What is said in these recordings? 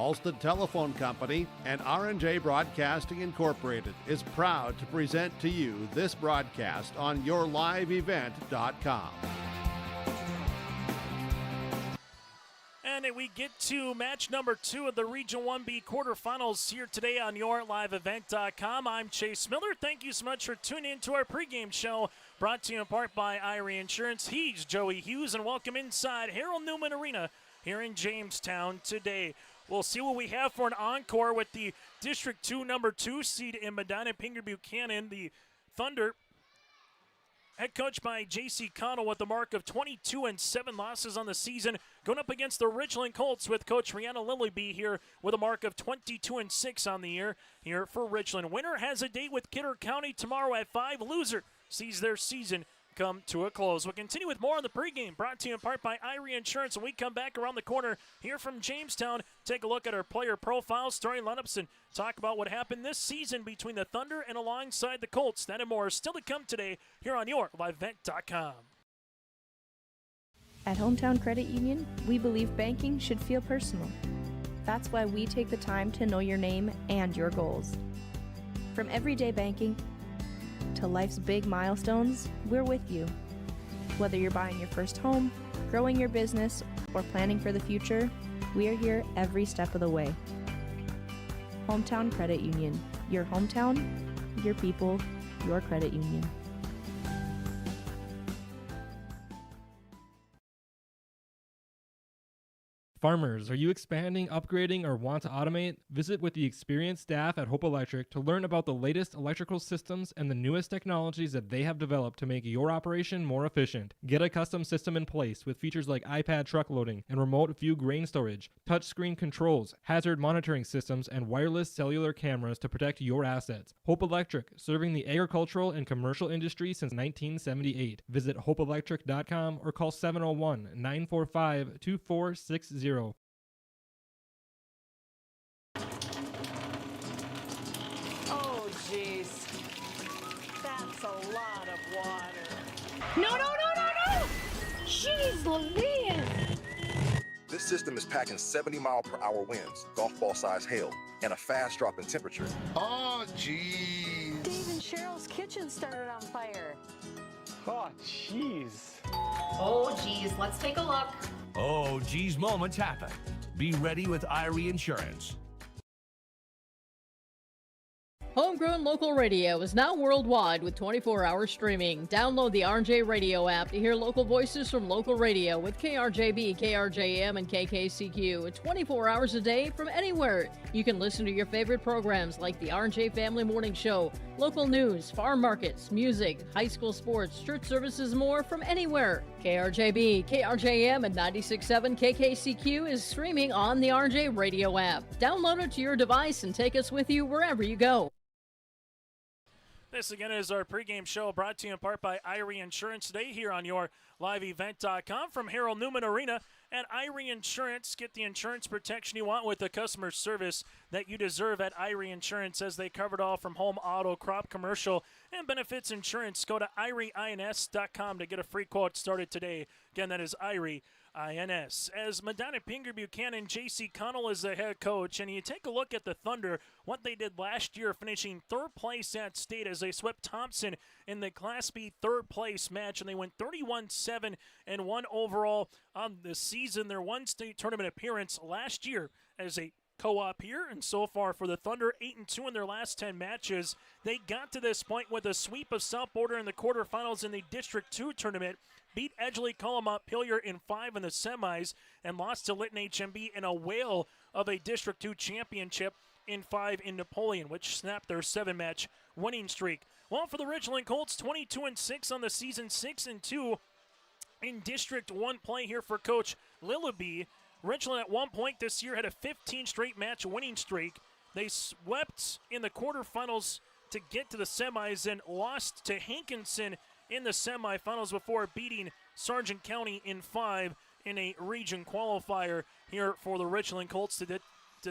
Halstead Telephone Company and R&J Broadcasting Incorporated is proud to present to you this broadcast on yourliveevent.com. And we get to match number 2 of the Region 1B quarterfinals here today on yourliveevent.com. I'm Chase Miller. Thank you so much for tuning in to our pregame show, brought to you in part by Irie Insurance. He's Joey Hughes, and welcome inside Harold Newman Arena here in Jamestown today. We'll see what we have for an encore with the District 2 number 2 seed in Medina-Pingree Buchanan. The Thunder, head coached by J.C. Connell, with a mark of 22-7 losses on the season, going up against the Richland Colts with Coach Rihanna Lilyby here with a mark of 22-6 on the year here for Richland. Winner has a date with Kidder County tomorrow at 5. Loser sees their season come to a close. We'll continue with more on the pregame, brought to you in part by Irie Insurance. When we come back around the corner here from Jamestown, take a look at our player profiles, starting lineups, and talk about what happened this season between the Thunder and alongside the Colts. That and more is still to come today here on yourliveevent.com. At Hometown Credit Union, we believe banking should feel personal. That's why we take the time to know your name and your goals. From everyday banking to life's big milestones, we're with you. Whether you're buying your first home, growing your business, or planning for the future, we are here every step of the way. Hometown Credit Union. Your hometown, your people, your credit union. Farmers, are you expanding, upgrading, or want to automate? Visit with the experienced staff at Hope Electric to learn about the latest electrical systems and the newest technologies that they have developed to make your operation more efficient. Get a custom system in place with features like iPad truck loading and remote view grain storage, touchscreen controls, hazard monitoring systems, and wireless cellular cameras to protect your assets. Hope Electric, serving the agricultural and commercial industry since 1978. Visit hopeelectric.com or call 701-945-2460. Oh, jeez. That's a lot of water. No! Jeez Louise! This system is packing 70-mile-per-hour winds, golf ball-sized hail, and a fast drop in temperature. Oh, jeez. Dave and Cheryl's kitchen started on fire. Oh, jeez. Oh, geez, let's take a look. Oh, geez, moments happen. Be ready with Irie Insurance. Homegrown local radio is now worldwide with 24-hour streaming. Download the RJ Radio app to hear local voices from local radio with KRJB, KRJM, and KKCQ. 24 hours a day from anywhere. You can listen to your favorite programs like the RJ Family Morning Show, local news, farm markets, music, high school sports, church services, more from anywhere. KRJB, KRJM, and 96.7 KKCQ is streaming on the RJ Radio app. Download it to your device and take us with you wherever you go. This again is our pregame show, brought to you in part by Irie Insurance today here on yourliveevent.com from Harold Newman Arena. At Irie Insurance, get the insurance protection you want with the customer service that you deserve at Irie Insurance, as they cover it all from home, auto, crop, commercial, and benefits insurance. Go to IrieINS.com to get a free quote started today. Again, that is Irie INS. As Medina-Pingree Buchanan, J.C. Connell is the head coach, and you take a look at the Thunder, what they did last year, finishing third place at state as they swept Thompson in the Class B third place match, and they went 31-7 and 1 overall on the season. Their one state tournament appearance last year as a co-op here, and so far for the Thunder, 8-2 in their last 10 matches. They got to this point with a sweep of South Border in the quarterfinals in the District 2 tournament, beat Edgeley Montpelier in 5 in the semis, and lost to Lytton HMB in a whale of a District 2 championship in 5 in Napoleon, which snapped their 7-match winning streak. Well, for the Richland Colts, 22-6 on the season, 6-2 in District 1 play here for Coach Lilyby. Richland at one point this year had a 15 straight match winning streak. They swept in the quarterfinals to get to the semis and lost to Hankinson in the semifinals before beating Sargent County in 5 in a region qualifier here for the Richland Colts to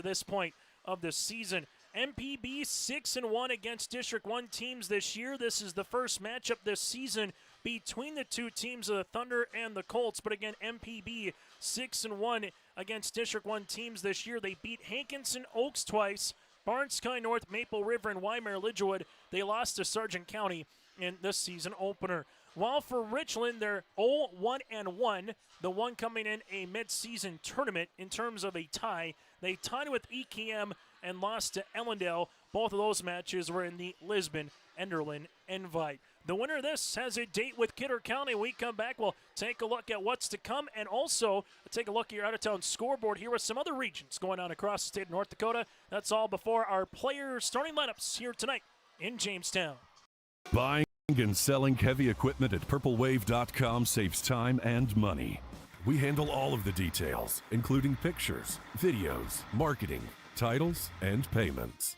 this point of the season. MPB 6-1 against District 1 teams this year. This is the first matchup this season between the two teams of the Thunder and the Colts. But again, MPB 6-1 against District 1 teams this year. They beat Hankinson Oaks twice, Barnes Sky North, Maple River, and Weimar Lidgewood. They lost to Sargent County in this season opener. While for Richland, they're 0-1-1, the one coming in a mid-season tournament in terms of a tie. They tied with EKM and lost to Ellendale. Both of those matches were in the Lisbon-Enderlin Invite. The winner of this has a date with Kidder County. When we come back, we'll take a look at what's to come and also take a look at your out-of-town scoreboard here with some other regions going on across the state of North Dakota. That's all before our player starting lineups here tonight in Jamestown. Buying and selling heavy equipment at purplewave.com saves time and money. We handle all of the details, including pictures, videos, marketing, titles, and payments.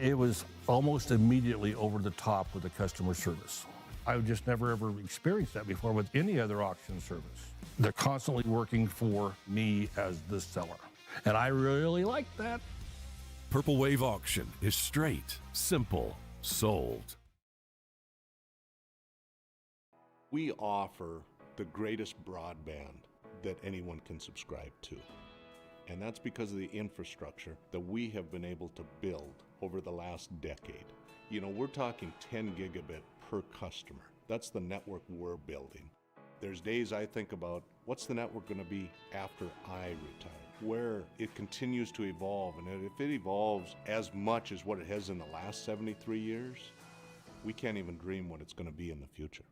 It was almost immediately over the top with the customer service. I've just never ever experienced that before with any other auction service. They're constantly working for me as the seller, and I really like that. Purple Wave Auction is straight, simple, sold. We offer the greatest broadband that anyone can subscribe to. And that's because of the infrastructure that we have been able to build over the last decade. You know, we're talking 10 gigabit per customer. That's the network we're building. There's days I think about what's the network going to be after I retire, where it continues to evolve. And if it evolves as much as what it has in the last 73 years, we can't even dream what it's going to be in the future.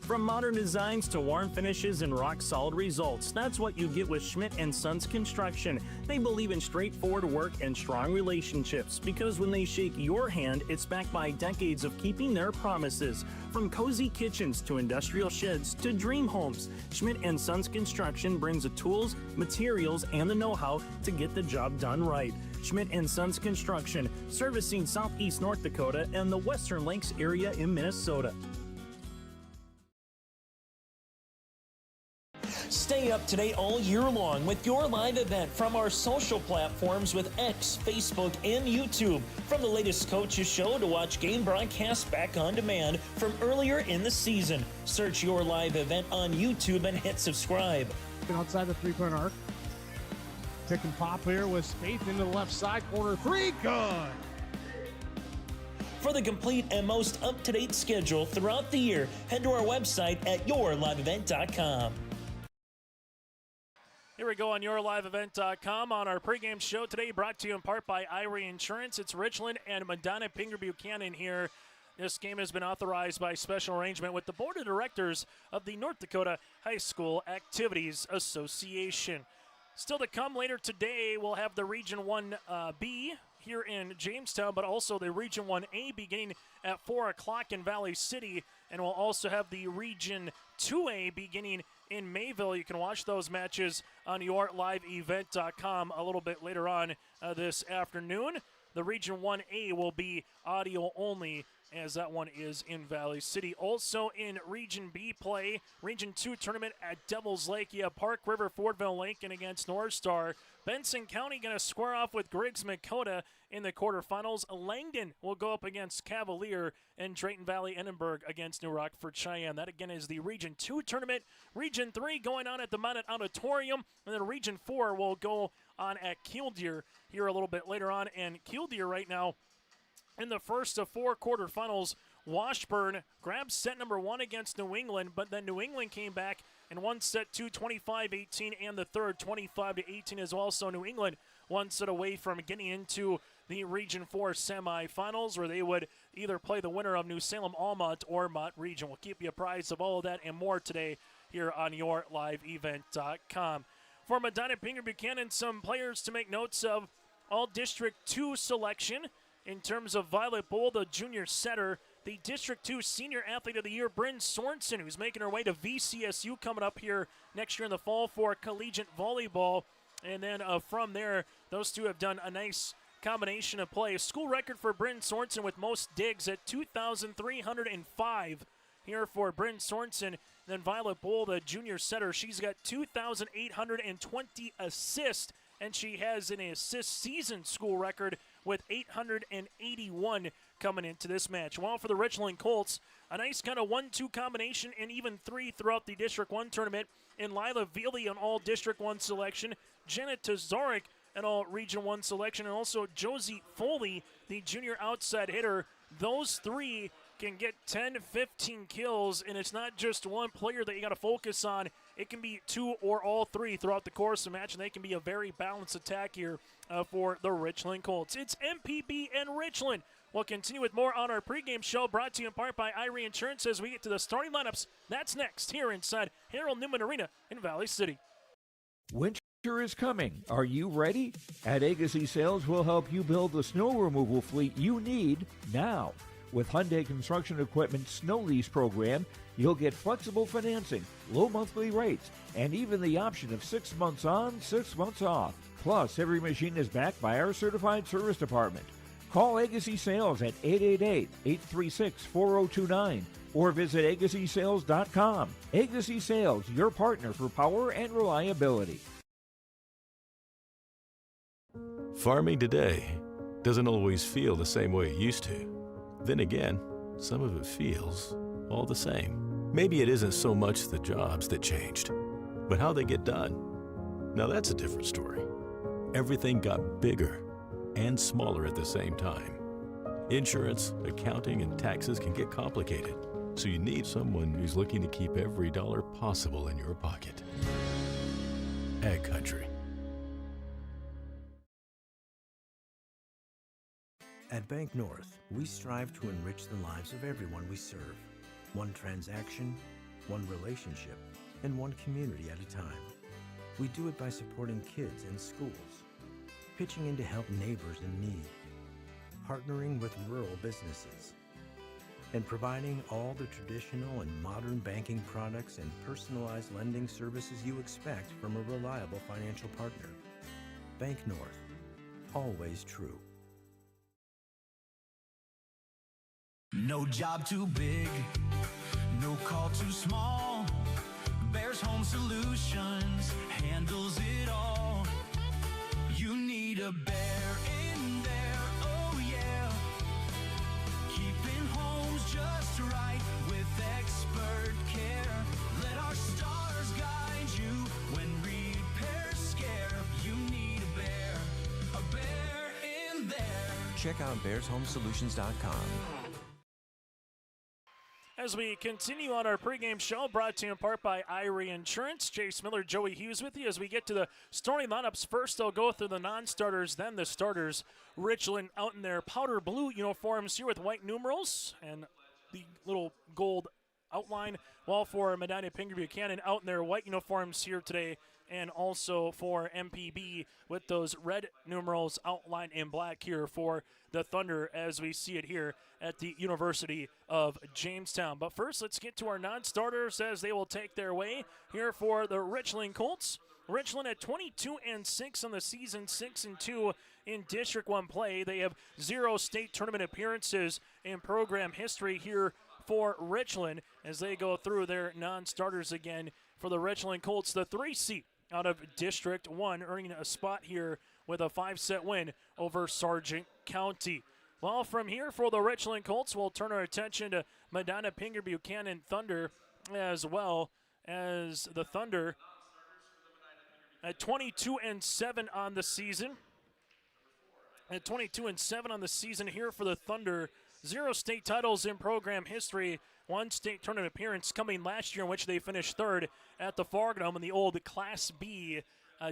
From modern designs to warm finishes and rock-solid results, that's what you get with Schmidt & Sons Construction. They believe in straightforward work and strong relationships because when they shake your hand, it's backed by decades of keeping their promises. From cozy kitchens to industrial sheds to dream homes, Schmidt & Sons Construction brings the tools, materials, and the know-how to get the job done right. Schmidt & Sons Construction, servicing southeast North Dakota and the Western Lakes area in Minnesota. Stay up to date all year long with your live event from our social platforms with X, Facebook, and YouTube. From the latest coaches show to watch game broadcasts back on demand from earlier in the season. Search your live event on YouTube and hit subscribe. Outside the three-point arc. Pick and pop here with Spaeth into the left side corner. Three, good. For the complete and most up-to-date schedule throughout the year, head to our website at yourliveevent.com. Here we go on yourliveevent.com on our pregame show today, brought to you in part by Irie Insurance. It's Richland and Medina-Pingree Buchanan here. This game has been authorized by special arrangement with the Board of Directors of the North Dakota High School Activities Association. Still to come later today, we'll have the Region 1B here in Jamestown, but also the Region 1A beginning at 4 o'clock in Valley City, and we'll also have the Region 2A beginning in Mayville. You can watch those matches on yourliveevent.com a little bit later on this afternoon. The Region 1A will be audio only, as that one is in Valley City. Also in Region B play, Region 2 tournament at Devil's Lake. You have Park River, Fordville, Lincoln against North Star. Benson County going to square off with Griggs Makota in the quarterfinals. Langdon will go up against Cavalier, and Drayton Valley Edinburgh against New Rockford Cheyenne. That again is the Region 2 tournament. Region 3 going on at the Mountain Auditorium, and then Region 4 will go on at Killdeer here a little bit later on. And Killdeer right now in the first of 4 quarterfinals. Washburn grabbed set number 1 against New England, but then New England came back and won set 2, 25-18, and the third 25-18 as well. So New England one set away from getting into the Region 4 semifinals, where they would either play the winner of New Salem-Almont or Mott Region. We'll keep you apprised of all of that and more today here on yourliveevent.com. For Medina-Pingree Buchanan, some players to make notes of. All District 2 selection in terms of Violet Bull, the junior setter. The District 2 Senior Athlete of the Year, Bryn Sorensen, who's making her way to VCSU coming up here next year in the fall for collegiate volleyball. And then from there, those two have done a nice combination of play. School record for Bryn Sorensen with most digs at 2,305 here for Bryn Sorensen. Then Violet Bull, the junior setter, she's got 2,820 assists and she has an assist season school record with 881 coming into this match. While for the Richland Colts, a nice kind of 1-2 combination and even 3 throughout the District 1 tournament in Lila Veely, an all District 1 selection, Janet Tazarek, an all Region 1 selection, and also Josie Foley, the junior outside hitter. Those 3 can get 10, 15 kills, and it's not just one player that you got to focus on. It can be 2 or all 3 throughout the course of the match, and they can be a very balanced attack here for the Richland Colts. It's MPB and Richland. We'll continue with more on our pregame show, brought to you in part by Irie Insurance as we get to the starting lineups. That's next here inside Harold Newman Arena in Valley City. Winter is coming. Are you ready? At Agassi Sales, we'll help you build the snow removal fleet you need now. With Hyundai Construction Equipment Snow Lease Program, you'll get flexible financing, low monthly rates, and even the option of 6 months on, 6 months off. Plus, every machine is backed by our certified service department. Call Agassi Sales at 888-836-4029 or visit agassisales.com. Agassi Sales, your partner for power and reliability. Farming today doesn't always feel the same way it used to. Then again, some of it feels all the same. Maybe it isn't so much the jobs that changed, but how they get done. Now that's a different story. Everything got bigger and smaller at the same time. Insurance, accounting, and taxes can get complicated, so you need someone who's looking to keep every dollar possible in your pocket. Ag Country. At Bank North, we strive to enrich the lives of everyone we serve. One transaction, one relationship, and one community at a time. We do it by supporting kids and schools, pitching in to help neighbors in need, partnering with rural businesses, and providing all the traditional and modern banking products and personalized lending services you expect from a reliable financial partner. Bank North, always true. No job too big, no call too small. Bears Home Solutions handles it all. You need a bear in there, oh yeah. Keeping homes just right with expert care. Let our stars guide you when repairs scare. You need a bear in there. Check out bearshomesolutions.com. As we continue on our pregame show, brought to you in part by Irie Insurance. Jace Miller, Joey Hughes with you as we get to the starting lineups. First, I'll go through the non-starters, then the starters. Richland out in their powder blue uniforms here with white numerals and the little gold outline, while for Medina-Pingree Buchanan out in their white uniforms here today, and also for MPB with those red numerals outlined in black here for the Thunder as we see it here at the University of Jamestown. But first, let's get to our non-starters as they will take their way here for the Richland Colts. Richland at 22-6 on the season, 6-2 in District 1 play. They have 0 state tournament appearances in program history here for Richland as they go through their non-starters again for the Richland Colts. The 3 seed out of District 1, earning a spot here with a 5-set win over Sargent County. Well, from here for the Richland Colts, we'll turn our attention to Medina-Pingree Buchanan Thunder as well, as the Thunder at 22-7 on the season. At 22-7 on the season here for the Thunder. 0 state titles in program history. 1 state tournament appearance coming last year in which they finished 3rd at the Fargo in the old Class B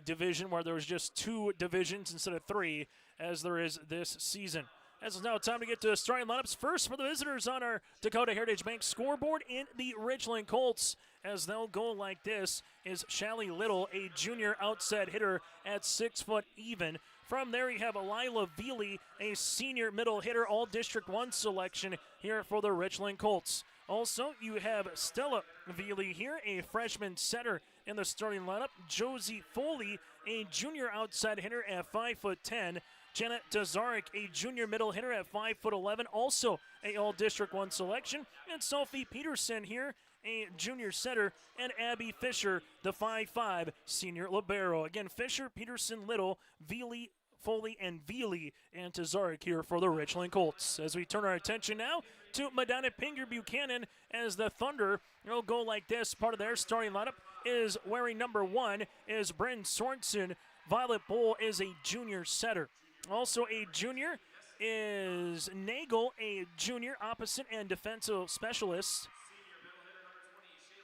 division, where there was just 2 divisions instead of 3 as there is this season. As it's now time to get to the starting lineups. First for the visitors on our Dakota Heritage Bank scoreboard in the Richland Colts, as they'll go like this, is Shelly Little, a junior outside hitter at 6 foot even. From there, you have Lila Veely, a senior middle hitter, all District 1 selection here for the Richland Colts. Also, you have Stella Veely here, a freshman setter in the starting lineup. Josie Foley, a junior outside hitter at 5'10". Janet Tazarek, a junior middle hitter at 5'11", also a all District 1 selection. And Sophie Peterson here, a junior setter, and Abby Fisher, the 5'5" senior libero. Again, Fisher, Peterson, Little, Veely, Foley, and Veely, and Tazarek here for the Richland Colts. As we turn our attention now to Medina-Pingree Buchanan, as the Thunder will go like this. Part of their starting lineup is wearing number 1 is Bryn Sorensen. Violet Bull is a junior setter. Also a junior is Nagel, a junior opposite and defensive specialist.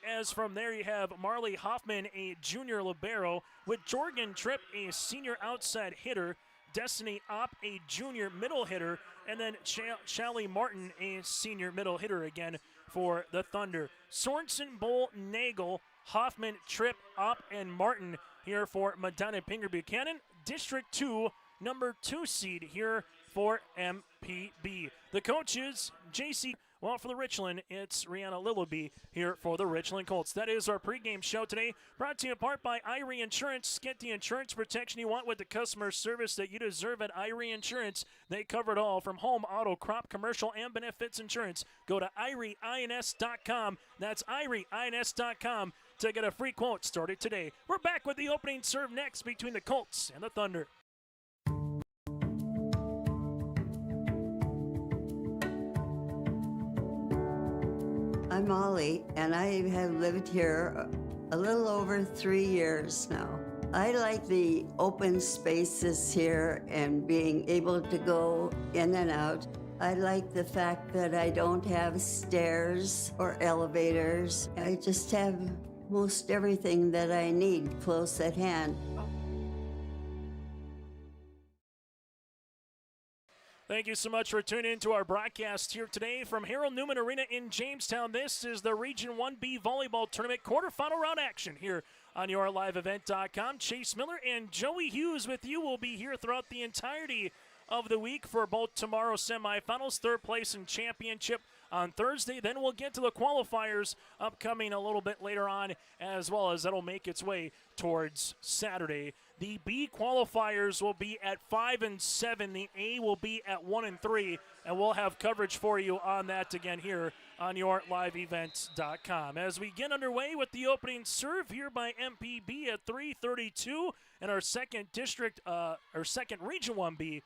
As from there, you have Marley Hoffman, a junior libero, with Jorgen Tripp, a senior outside hitter, Destiny Opp, a junior middle hitter, and then Shelly Martin, a senior middle hitter again for the Thunder. Sorensen, Bull, Nagel, Hoffman, Tripp, Opp, and Martin here for Medina-Pingree Buchanan. District 2, number 2 seed here for MPB. The coaches, JC. Well, for the Richland, it's Rihanna Lillaby here for the Richland Colts. That is our pregame show today, brought to you in part by Irie Insurance. Get the insurance protection you want with the customer service that you deserve at Irie Insurance. They cover it all, from home, auto, crop, commercial, and benefits insurance. Go to IrieINS.com. That's IrieINS.com to get a free quote started today. We're back with the opening serve next between the Colts and the Thunder. I'm Molly, and I have lived here a little over 3 years now. I like the open spaces here and being able to go in and out. I like the fact that I don't have stairs or elevators. I just have most everything that I need close at hand. Thank you so much for tuning in to our broadcast here today from Harold Newman Arena in Jamestown. This is the Region 1B Volleyball Tournament quarterfinal round action here on YourLiveEvent.com. Chase Miller and Joey Hughes with you will be here throughout the entirety of the week for both tomorrow's semifinals, third place and championship on Thursday. Then we'll get to the qualifiers upcoming a little bit later on, as well as that'll make its way towards Saturday. The B qualifiers will be at 5 and 7. The A will be at 1 and 3, and we'll have coverage for you on that again here on YourLiveEvents.com. As we get underway with the opening serve here by MPB at 3:32, and our second Region 1B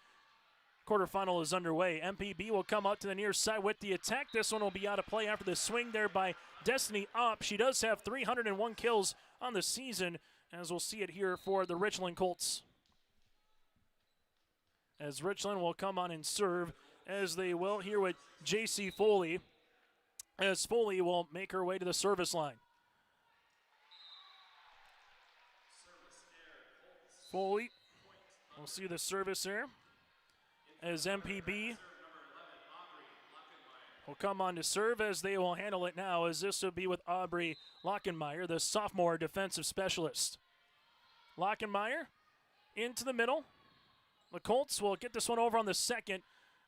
quarterfinal is underway. MPB will come out to the near side with the attack. This one will be out of play after the swing there by Destiny Opp. She does have 301 kills on the season, as we'll see it here for the Richland Colts. As Richland will come on and serve, as they will here with J.C. Foley, as Foley will make her way to the service line. Foley, we'll see the service here, as MPB will come on to serve, as they will handle it now, as this will be with Aubrey Lockenmeyer, the sophomore defensive specialist. Lockenmeyer into the middle. The Colts will get this one over on the second.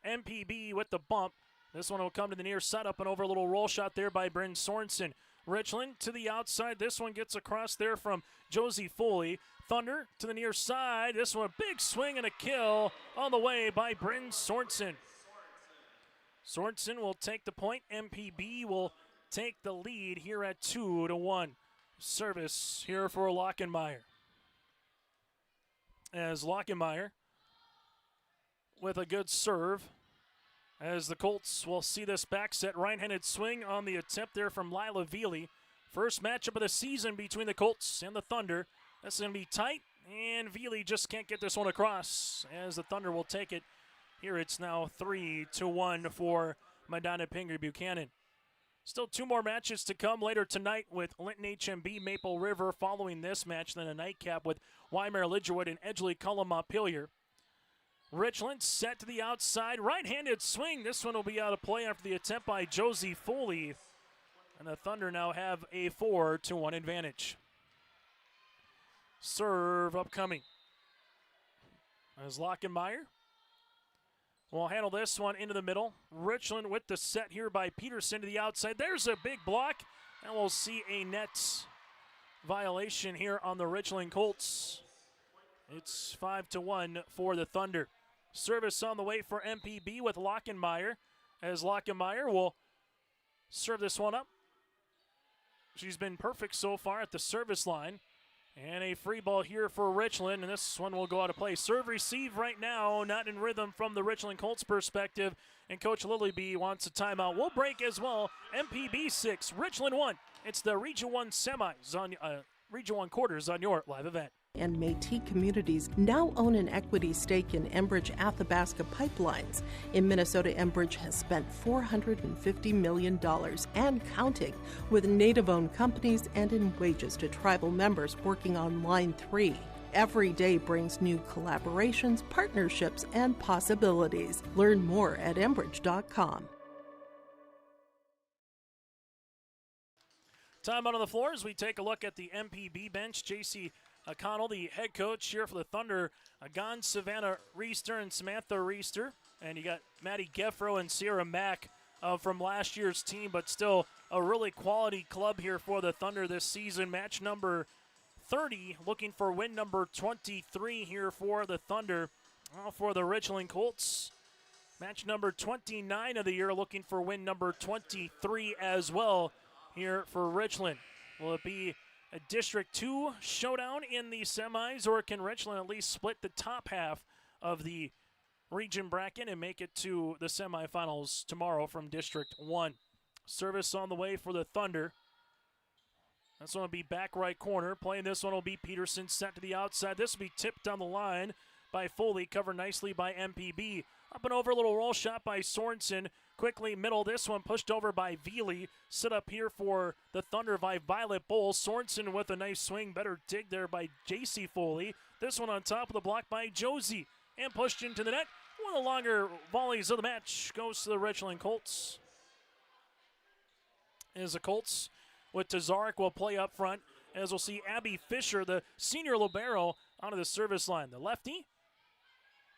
MPB with the bump. This one will come to the near side, up and over, a little roll shot there by Bryn Sorensen. Richland to the outside. This one gets across there from Josie Foley. Thunder to the near side. This one, a big swing and a kill on the way by Bryn Sorensen. Sorensen will take the point. MPB will take the lead here at 2-1. Service here for Lockenmeyer. As Lockenmeyer with a good serve, as the Colts will see this back set right-handed swing on the attempt there from Lila Veely. First matchup of the season between the Colts and the Thunder. That's going to be tight, and Veely just can't get this one across, as the Thunder will take it. Here it's now 3-1 for Medina-Pingree Buchanan. Still 2 more matches to come later tonight with Linton HMB Maple River following this match, then a nightcap with Weimar Lidgerwood and Edgeley Cullum Montpelier. Richland set to the outside, right-handed swing. This one will be out of play after the attempt by Josie Foley. And the Thunder now have a 4-1 advantage. Serve upcoming. As Lockenmeyer will handle this one into the middle. Richland with the set here by Peterson to the outside. There's a big block, and we'll see a net violation here on the Richland Colts. It's 5-1 for the Thunder. Service on the way for MPB with Lockenmeyer, as Lockenmeyer will serve this one up. She's been perfect so far at the service line. And a free ball here for Richland, and this one will go out of play. Serve receive right now, not in rhythm from the Richland Colts perspective, and Coach Lilyby wants a timeout. We'll break as well. MPB 6, Richland 1. It's the Region 1 semis on Region 1 quarters on your live event. And Métis communities now own an equity stake in Enbridge Athabasca Pipelines. In Minnesota, Enbridge has spent $450 million and counting, with Native-owned companies and in wages to tribal members working on Line 3. Every day brings new collaborations, partnerships, and possibilities. Learn more at Enbridge.com. Time out on the floor as we take a look at the MPB bench. J.C. Connell, the head coach here for the Thunder, gone Savannah Reister and Samantha Reister. And you got Maddie Geffro and Sierra Mack from last year's team, but still a really quality club here for the Thunder this season. Match number 30, looking for win number 23 here for the Thunder. For the Richland Colts, match number 29 of the year, looking for win number 23 as well here for Richland. Will it be a District 2 showdown in the semis, or can Richland at least split the top half of the region bracket and make it to the semifinals tomorrow from District 1? Service on the way for the Thunder. This one will be back right corner. Playing this one will be Peterson, set to the outside. This will be tipped down the line by Foley, covered nicely by MPB. Up and over, a little roll shot by Sorensen. Quickly middle, this one pushed over by Veely. Set up here for the Thunder by Violet Bowles. Sorensen with a nice swing. Better dig there by J.C. Foley. This one on top of the block by Josie. And pushed into the net. One of the longer volleys of the match goes to the Richland Colts. As the Colts with Tazarek will play up front. As we'll see Abby Fisher, the senior libero, onto the service line. The lefty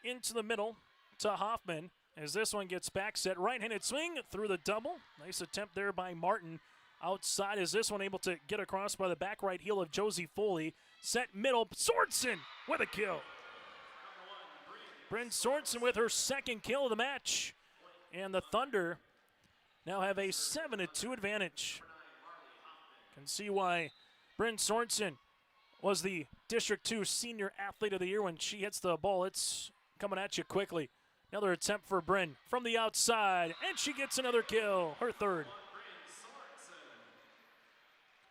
into the middle to Hoffman. As this one gets back set, right-handed swing through the double. Nice attempt there by Martin. Outside is this one able to get across by the back right heel of Josie Foley. Set middle, Sorensen with a kill. Bryn Sorensen with her second kill of the match. And the Thunder now have a 7-2 advantage. Can see why Bryn Sorensen was the District 2 Senior Athlete of the Year. When she hits the ball, it's coming at you quickly. Another attempt for Bryn from the outside, and she gets another kill, her third.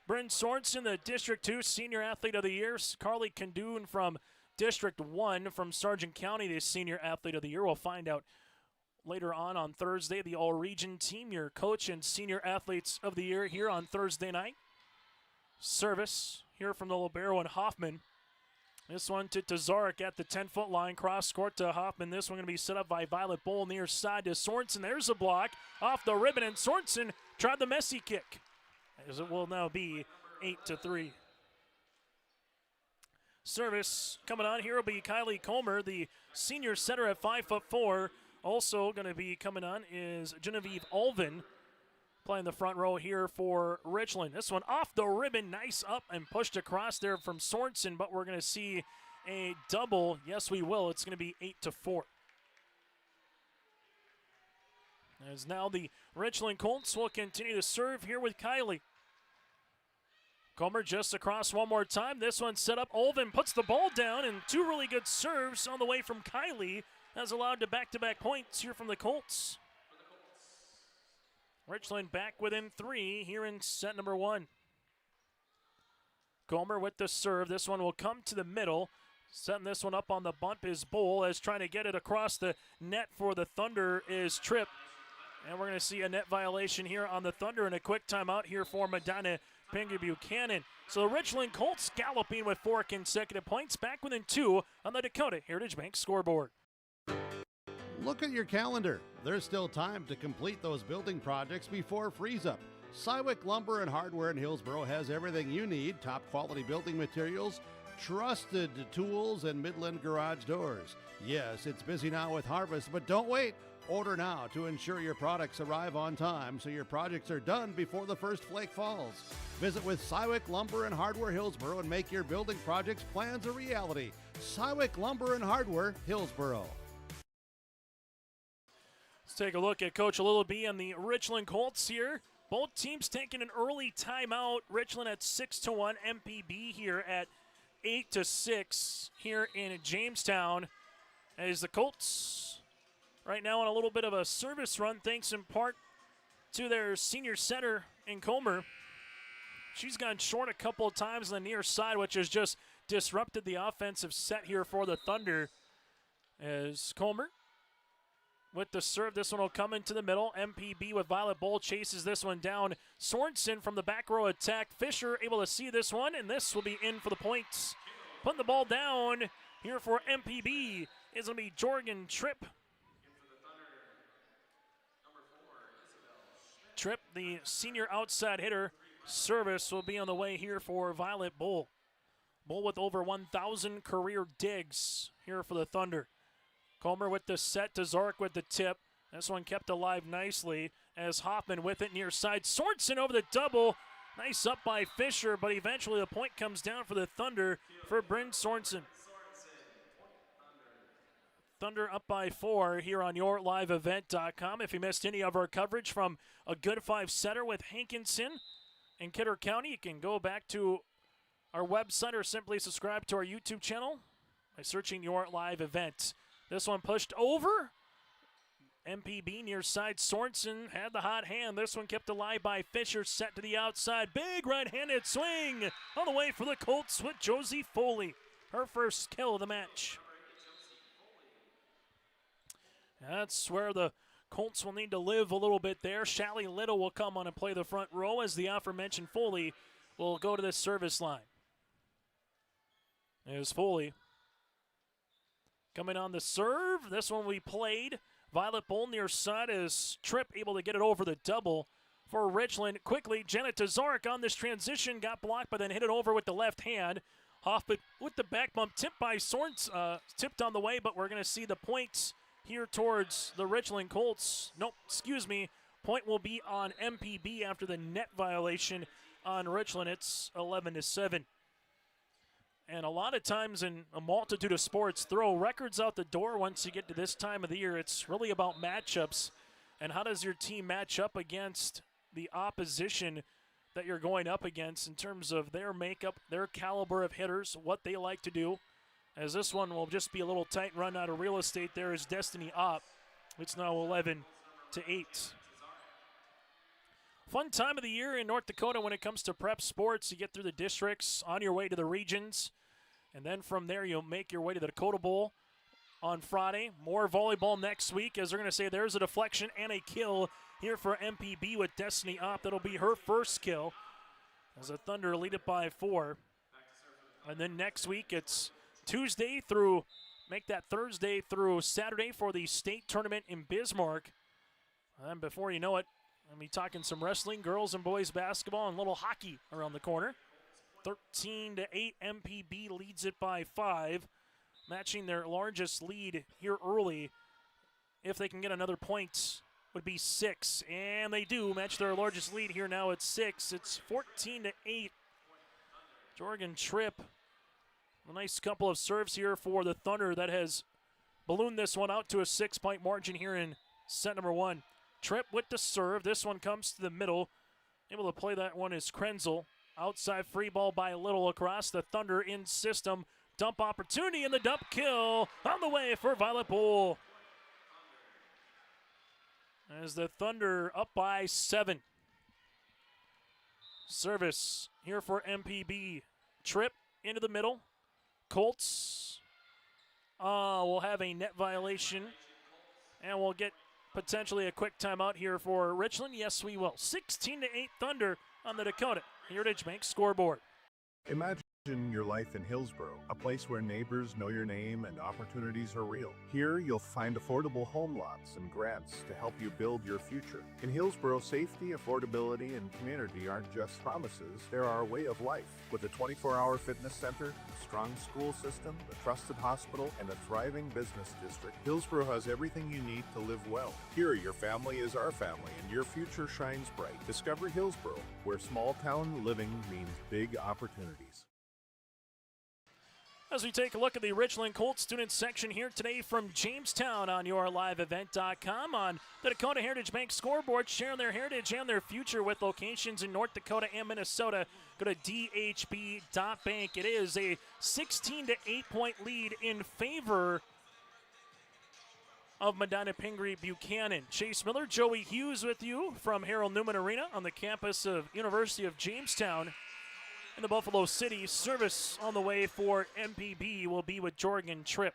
Bryn Sorensen, the District 2 Senior Athlete of the Year. Carly Kandoon from District 1 from Sargent County, the Senior Athlete of the Year. We'll find out later on Thursday. The All-Region team, your coach and Senior Athletes of the Year here on Thursday night. Service here from the libero and Hoffman. This one to Tazarek at the 10-foot line. Cross court to Hoffman. This one going to be set up by Violet Bowl near side to Sorensen. There's a block off the ribbon, and Sorensen tried the messy kick, as it will now be 8-3. Service coming on here will be Kylie Comer, the senior setter at 5'4". Also going to be coming on is Genevieve Alvin, playing the front row here for Richland. This one off the ribbon, nice up and pushed across there from Sorensen, but we're going to see a double. Yes, we will. It's going to be 8-4. As now the Richland Colts will continue to serve here with Kylie. Comer just across one more time. This one set up. Olvin puts the ball down, and two really good serves on the way from Kylie has allowed to back-to-back points here from the Colts. Richland back within 3 here in set number 1. Comer with the serve. This one will come to the middle. Setting this one up on the bump is Bull, as trying to get it across the net for the Thunder is Tripp. And we're going to see a net violation here on the Thunder, and a quick timeout here for Medina-Pingree Buchanan. So the Richland Colts galloping with 4 consecutive points, back within 2 on the Dakota Heritage Bank scoreboard. Look at your calendar. There's still time to complete those building projects before freeze-up. Cywick Lumber and Hardware in Hillsboro has everything you need, top quality building materials, trusted tools, and Midland garage doors. Yes, it's busy now with harvest, but don't wait. Order now to ensure your products arrive on time so your projects are done before the first flake falls. Visit with Cywick Lumber and Hardware Hillsboro and make your building projects plans a reality. Cywick Lumber and Hardware Hillsboro. Let's take a look at Coach Lillaby and the Richland Colts here Both teams taking an early timeout. Richland at 6-1. MPB here at 8-6 here in Jamestown. As the Colts right now on a little bit of a service run, thanks in part to their senior setter in Comer. She's gone short a couple of times on the near side, which has just disrupted the offensive set here for the Thunder. As Comer with the serve, this one will come into the middle. MPB with Violet Bowl chases this one down. Sorensen from the back row attack. Fisher able to see this one, and this will be in for the points. Putting the ball down here for MPB is going to be Jorgen Tripp. Tripp, the senior outside hitter. Service will be on the way here for Violet Bowl. Bowl with over 1,000 career digs here for the Thunder. Comer with the set to Zark with the tip. This one kept alive nicely as Hoffman with it near side. Sorensen over the double. Nice up by Fisher, but eventually the point comes down for the Thunder for Bryn Sorensen. Thunder up by 4 here on YourLiveEvent.com. If you missed any of our coverage from a good 5-setter with Hankinson in Kidder County, you can go back to our website or simply subscribe to our YouTube channel by searching Your Live Event. This one pushed over. MPB near side. Sorensen had the hot hand. This one kept alive by Fisher. Set to the outside. Big right-handed swing on the way for the Colts with Josie Foley. Her first kill of the match. That's where the Colts will need to live a little bit there. Shally Little will come on and play the front row as the aforementioned Foley will go to the service line. There's Foley coming on the serve. This one we played. Violet Bowl near side as Tripp able to get it over the double for Richland. Quickly, Janet Tazarek on this transition. Got blocked, but then hit it over with the left hand. Hoffman with the back bump. Tipped by Sorns. Tipped on the way, but we're going to see the points here towards the Richland Colts. Nope, excuse me. Point will be on MPB after the net violation on Richland. It's 11-7. And a lot of times in a multitude of sports, throw records out the door once you get to this time of the year. It's really about matchups and how does your team match up against the opposition that you're going up against in terms of their makeup, their caliber of hitters, what they like to do. As this one will just be a little tight run out of real estate there is Destiny Opp. It's now 11-8. Fun time of the year in North Dakota when it comes to prep sports. You get through the districts, on your way to the regions, and then from there you'll make your way to the Dakota Bowl on Friday. More volleyball next week, as they're going to say there's a deflection and a kill here for MPB with Destiny Opp. That'll be her first kill as the Thunder lead it by 4. And then next week it's Tuesday through, make that Thursday through Saturday for the state tournament in Bismarck. And before you know it, I'll be talking some wrestling, girls and boys basketball, and little hockey around the corner. 13-8, MPB leads it by 5, matching their largest lead here early. If they can get another point, would be 6, and they do match their largest lead here now at 6. It's 14-8. Jorgen Tripp, a nice couple of serves here for the Thunder that has ballooned this one out to a 6-point margin here in set number 1. Tripp with the serve. This one comes to the middle. Able to play that one is Krenzel. Outside free ball by Little across the Thunder in system. Dump opportunity and the dump kill on the way for Violet Bowl. As the Thunder up by 7. Service here for MPB. Tripp into the middle. Colts will have a net violation. And we'll get potentially a quick timeout here for Richland. Yes, we will. 16-8 Thunder on the Dakota Heritage Bank scoreboard. Imagine your life in Hillsborough, a place where neighbors know your name and opportunities are real. Here, you'll find affordable home lots and grants to help you build your future. In Hillsborough, safety, affordability, and community aren't just promises, they're our way of life. With a 24-hour fitness center, a strong school system, a trusted hospital, and a thriving business district, Hillsborough has everything you need to live well. Here, your family is our family, and your future shines bright. Discover Hillsborough, where small-town living means big opportunities. As we take a look at the Richland Colts student section here today from Jamestown on yourliveevent.com on the Dakota Heritage Bank scoreboard, sharing their heritage and their future with locations in North Dakota and Minnesota. Go to dhb.bank. It is a 16 to 8-point lead in favor of Medina-Pingree Buchanan. Chase Miller, Joey Hughes with you from Harold Newman Arena on the campus of University of Jamestown in the Buffalo City. Service on the way for MPB will be with Jorgen Tripp.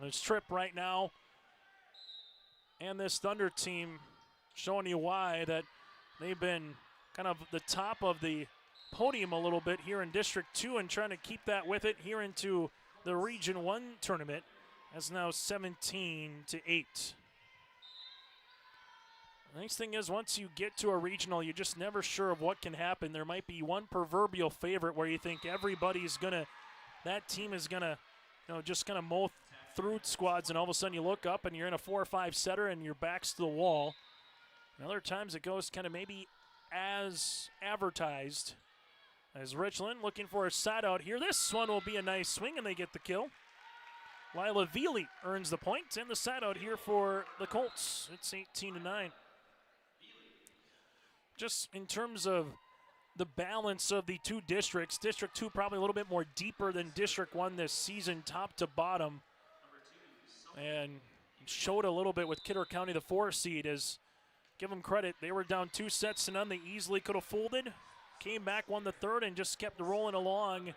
There's Tripp right now. And this Thunder team showing you why that they've been kind of the top of the podium a little bit here in District 2 and trying to keep that with it here into the Region 1 tournament. That's now 17 to 8. The nice thing is once you get to a regional, you're just never sure of what can happen. There might be one proverbial favorite where you think everybody's that team is gonna, just kind of mow through squads, and all of a sudden you look up and you're in a 4 or 5 setter and your back's to the wall. And other times it goes kind of maybe as advertised. As Richland looking for a side out here. This one will be a nice swing and they get the kill. Lila Veely earns the point and the side out here for the Colts. It's 18 to 9. Just in terms of the balance of the two districts, District 2 probably a little bit more deeper than District 1 this season, top to bottom. And showed a little bit with Kidder County, the 4 seed, as give them credit. They were down 2 sets to none. They easily could have folded. Came back, won the third, and just kept rolling along.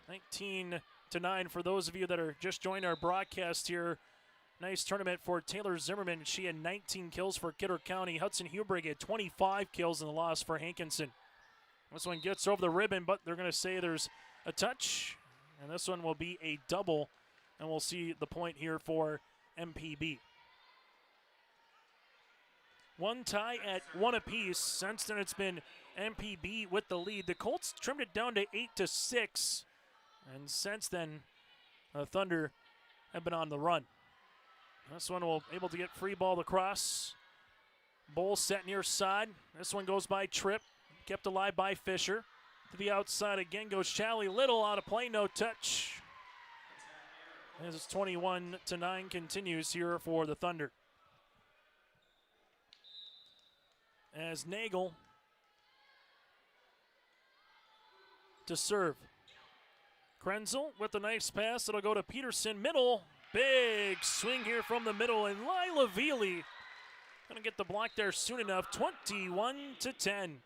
19 to 9 for those of you that are just joining our broadcast here. Nice tournament for Taylor Zimmerman. She had 19 kills for Kidder County. Hudson Hubrig had 25 kills in the loss for Hankinson. This one gets over the ribbon, but they're going to say there's a touch. And this one will be a double. And we'll see the point here for MPB. One tie at 1 apiece. Since then, it's been MPB with the lead. The Colts trimmed it down to 8 to 6. And since then, the Thunder have been on the run. This one will able to get free ball across. Bowl set near side. This one goes by Tripp. Kept alive by Fisher. To the outside again goes Shally Little out of play, no touch. As it's 21 to 9 continues here for the Thunder. As Nagel to serve. Krenzel with a nice pass. It'll go to Peterson. Middle. Big swing here from the middle. And Lila Veely going to get the block there soon enough. 21 to 10.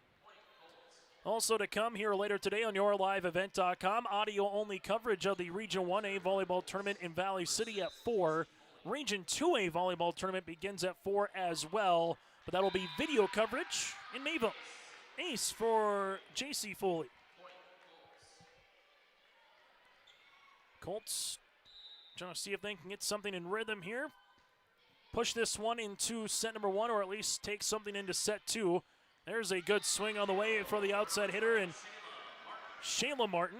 Also to come here later today on yourliveevent.com. Audio-only coverage of the Region 1A volleyball tournament in Valley City at 4. Region 2A volleyball tournament begins at 4 as well. But that will be video coverage in Mayville. Ace for J.C. Foley. Colts trying to see if they can get something in rhythm here. Push this one into set number 1, or at least take something into set 2. There's a good swing on the way for the outside hitter, and Shayla Martin.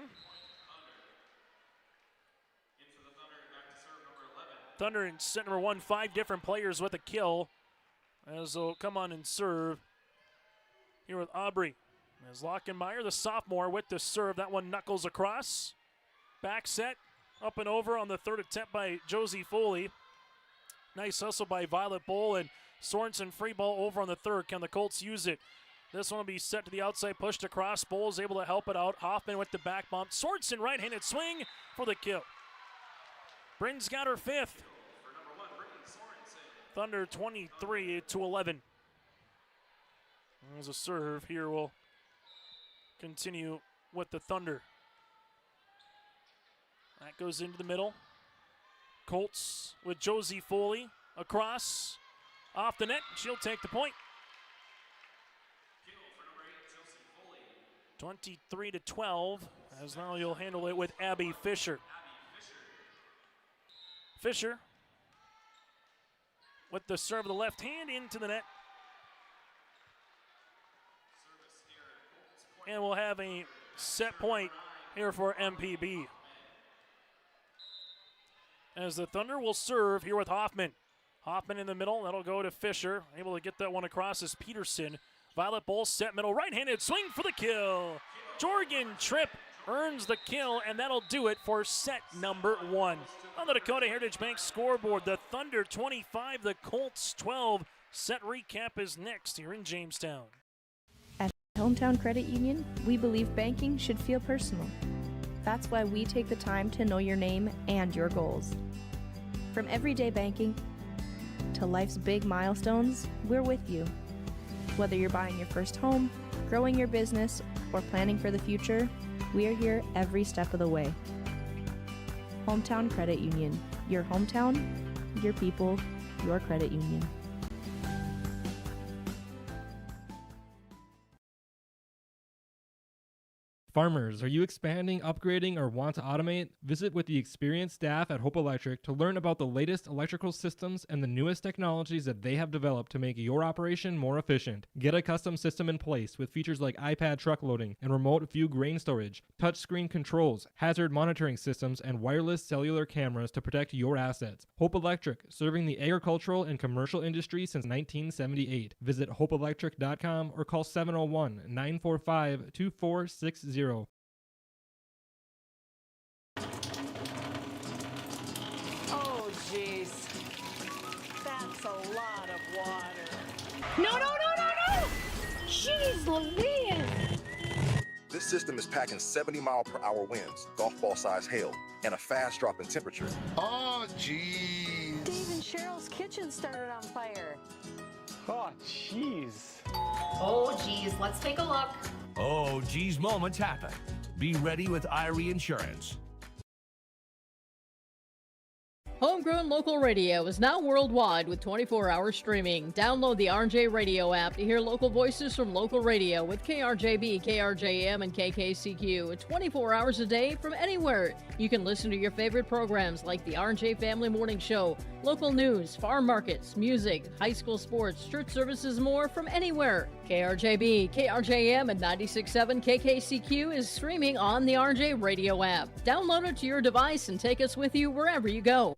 Thunder in set number 1, 5 different players with a kill. As they'll come on and serve here with Aubrey. As Lockenmeyer, the sophomore, with the serve. That one knuckles across. Back set. Up and over on the third attempt by Josie Foley. Nice hustle by Violet Bowl, and Sorensen free ball over on the third. Can the Colts use it? This one will be set to the outside, pushed across. Bowl is able to help it out. Hoffman with the back bump. Sorensen right-handed swing for the kill. Bryn's got her 5th. Thunder 23 to 11. There's a serve here. Will continue with the Thunder. That goes into the middle. Colts with Josie Foley across, off the net. She'll take the point. 23 to 12. As now you'll handle it with Abby Fisher. Fisher with the serve of the left hand into the net. And we'll have a set point here for MPB. As the Thunder will serve here with Hoffman. Hoffman in the middle. That'll go to Fisher. Able to get that one across as Peterson. Violet Bowl set middle. Right-handed swing for the kill. Jorgen Tripp earns the kill, and that'll do it for set number 1. On the Dakota Heritage Bank scoreboard, the Thunder 25, the Colts 12. Set recap is next here in Jamestown. At Hometown Credit Union, we believe banking should feel personal. That's why we take the time to know your name and your goals. From everyday banking to life's big milestones, we're with you. Whether you're buying your first home, growing your business, or planning for the future, we are here every step of the way. Hometown Credit Union. Your hometown, your people, your credit union. Farmers, are you expanding, upgrading, or want to automate? Visit with the experienced staff at Hope Electric to learn about the latest electrical systems and the newest technologies that they have developed to make your operation more efficient. Get a custom system in place with features like iPad truck loading and remote view grain storage, touchscreen controls, hazard monitoring systems, and wireless cellular cameras to protect your assets. Hope Electric, serving the agricultural and commercial industry since 1978. Visit hopeelectric.com or call 701-945-2460. Oh, jeez. That's a lot of water. No! Jeez Louise! This system is packing 70-mile-per-hour winds, golf ball-sized hail, and a fast drop in temperature. Oh, jeez. Dave and Cheryl's kitchen started on fire. Oh, jeez. Oh, geez, let's take a look. Oh, geez, moments happen. Be ready with Irie Insurance. Homegrown local radio is now worldwide with 24-hour streaming. Download the RJ Radio app to hear local voices from local radio with KRJB, KRJM, and KKCQ 24 hours a day from anywhere. You can listen to your favorite programs like the RJ Family Morning Show, local news, farm markets, music, high school sports, church services, more from anywhere. KRJB, KRJM, and 96.7 KKCQ is streaming on the RJ Radio app. Download it to your device and take us with you wherever you go.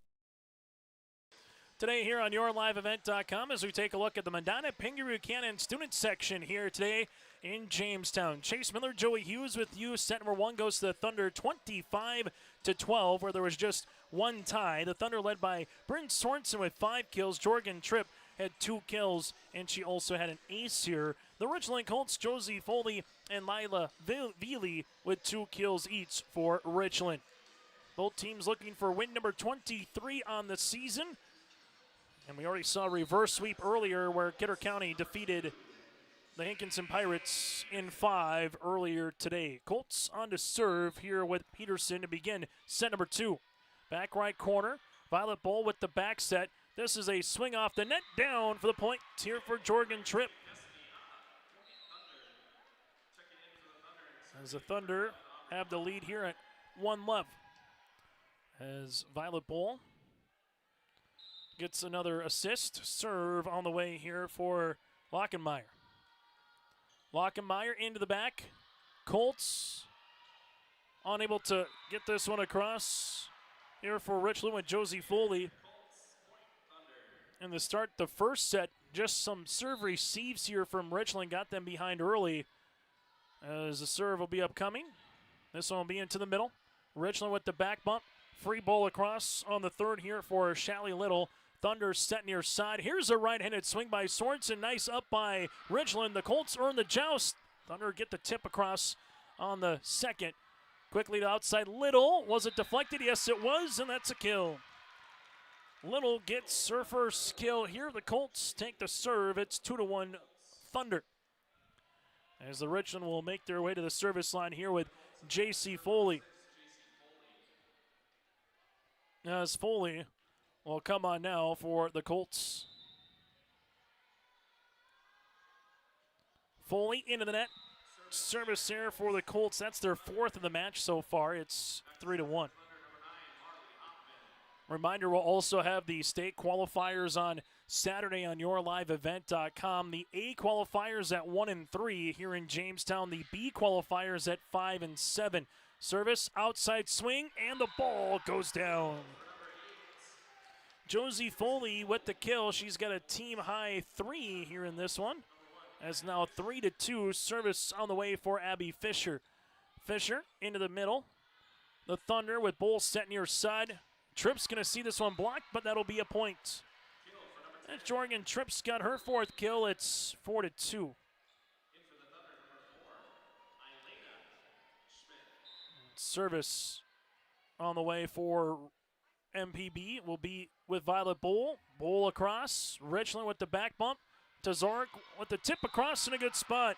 Today here on YourLiveEvent.com as we take a look at the Medina-Pingree Buchanan student section here today in Jamestown. Chase Miller, Joey Hughes with you. Set number 1 goes to the Thunder 25-12, where there was just one tie. The Thunder led by Bryn Sorensen with 5 kills. Jorgen Tripp had 2 kills, and she also had an ace here. The Richland Colts, Josie Foley and Lila Veely with 2 kills each for Richland. Both teams looking for win number 23 on the season. And we already saw a reverse sweep earlier where Kidder County defeated the Hankinson Pirates in 5 earlier today. Colts on to serve here with Peterson to begin set number 2. Back right corner, Violet Bull with the back set. This is a swing off the net, down for the point here for Jorgen Tripp. As the Thunder have the lead here at 1 left. As Violet Bull gets another assist. Serve on the way here for Lockenmeyer. Lockenmeyer into the back. Colts unable to get this one across here for Richland with Josie Foley. And to start the first set, just some serve receives here from Richland. Got them behind early as the serve will be upcoming. This one will be into the middle. Richland with the back bump. Free ball across on the third here for Shally Little. Thunder set near side. Here's a right-handed swing by Sorensen. Nice up by Richland. The Colts earn the joust. Thunder get the tip across on the second. Quickly to outside Little. Was it deflected? Yes, it was, and that's a kill. Little gets her first kill here. The Colts take the serve. It's 2-1 Thunder. As the Richland will make their way to the service line here with J.C. Foley. As Foley will come on now for the Colts. Foley into the net. Service there for the Colts. That's their 4th of the match so far. It's 3-1. Reminder, we'll also have the state qualifiers on Saturday on YourLiveEvent.com. The A qualifiers at 1 and 3 here in Jamestown. The B qualifiers at 5 and 7. Service, outside swing, and the ball goes down. Josie Foley with the kill. She's got a team-high 3 here in this one. As now 3-2. Service on the way for Abby Fisher. Fisher into the middle. The Thunder with Bull set near side. Tripp's going to see this one blocked, but that'll be a point. And Jorgen Tripp's got her 4th kill. It's 4-2. Service on the way for MPB will be with Violet Bull. Bull across. Richland with the back bump. Tazarek with the tip across in a good spot.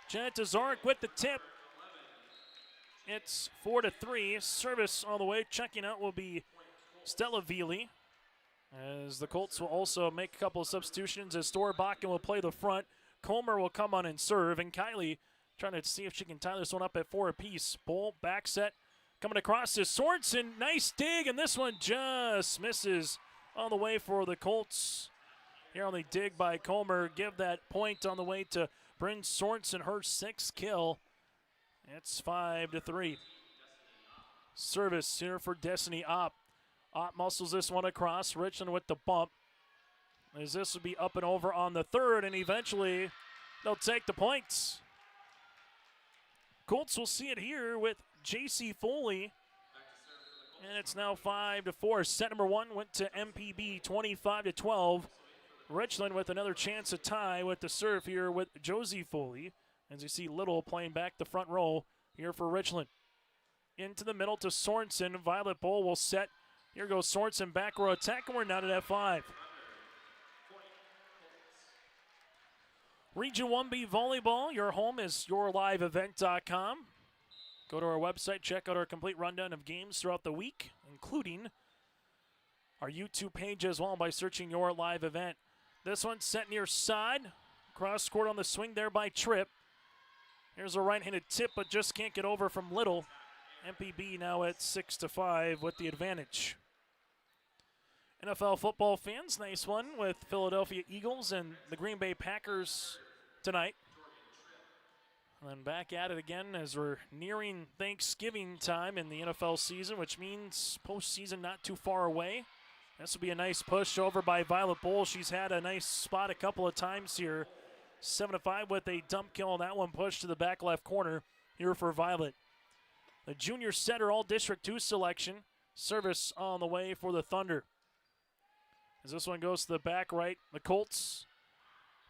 Janet Tazarek with the tip. It's 4-3. Service on the way. Checking out will be Stella Veely. As the Colts will also make a couple of substitutions as Storbakken will play the front. Comer will come on and serve. And Kylie trying to see if she can tie this one up at 4 apiece. Bull back set. Coming across is Sorensen. Nice dig. And this one just misses on the way for the Colts. Here on the dig by Comer. Give that point on the way to Bryn Sorensen, her 6th kill. It's 5-3. Service here for Destiny Opp. Opp muscles this one across. Richland with the bump. As this will be up and over on the 3rd, and eventually they'll take the points. Colts will see it here with J.C. Foley. And it's now 5-4. Set number 1 went to MPB, 25-12. Richland with another chance to tie with the serve here with Josie Foley. As you see Little playing back the front row here for Richland. Into the middle to Sorensen. Violet Bull will set. Here goes Sorensen, back row attack, and we're knotted at 5. Region 1B Volleyball, your home is yourliveevent.com. Go to our website, check out our complete rundown of games throughout the week, including our YouTube page as well by searching Your Live Event. This one set near side. Cross court on the swing there by Tripp. Here's a right-handed tip, but just can't get over from Little. MPB now at 6-5 with the advantage. NFL football fans, nice one with Philadelphia Eagles and the Green Bay Packers tonight. And then back at it again as we're nearing Thanksgiving time in the NFL season, which means postseason not too far away. This will be a nice push over by Violet Bull. She's had a nice spot a couple of times here. 7-5 with a dump kill on that one, pushed to the back left corner here for Violet. The junior setter all-district 2 selection. Service on the way for the Thunder. As this one goes to the back right, the Colts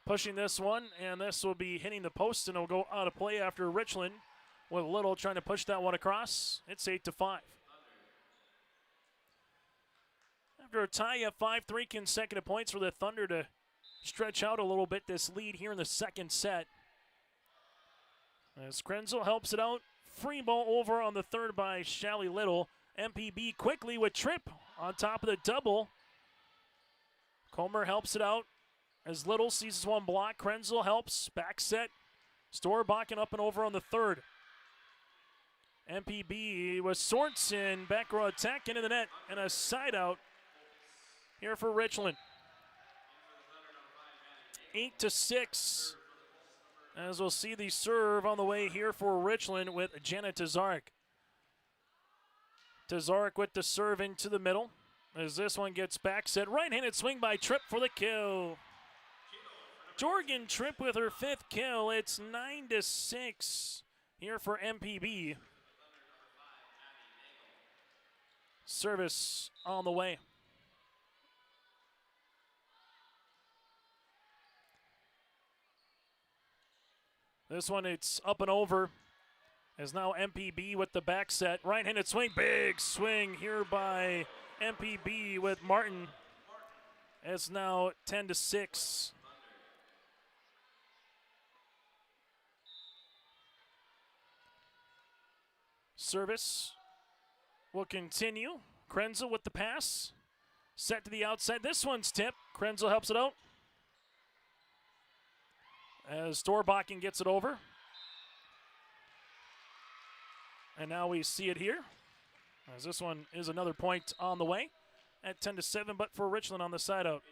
pushing this one, and this will be hitting the post, and it'll go out of play after Richland with Little trying to push that one across. It's 8-5. After a tie, you have 5-3 consecutive points for the Thunder to stretch out a little bit this lead here in the second set. As Krenzel helps it out. Free ball over on the 3rd by Shally Little. MPB quickly with Tripp on top of the double. Comer helps it out as Little sees this one block. Krenzel helps. Back set. Storbakken up and over on the 3rd. MPB with Sorensen. Back row attack into the net. And a side out here for Richland. 8-6. As we'll see the serve on the way here for Richland with Janet Tazarek. Tazarek with the serve into the middle. As this one gets back set. Right-handed swing by Tripp for the kill. Jorgen Tripp with her 5th kill. It's 9-6 here for MPB. Service on the way. This one, it's up and over. As now MPB with the back set. Right-handed swing, big swing here by MPB with Martin. It's now 10-6. Service will continue. Krenzel with the pass. Set to the outside. This one's tipped. Krenzel helps it out. As Storbakken gets it over. And now we see it here. As this one is another point on the way at 10-7, but for Richland on the side out.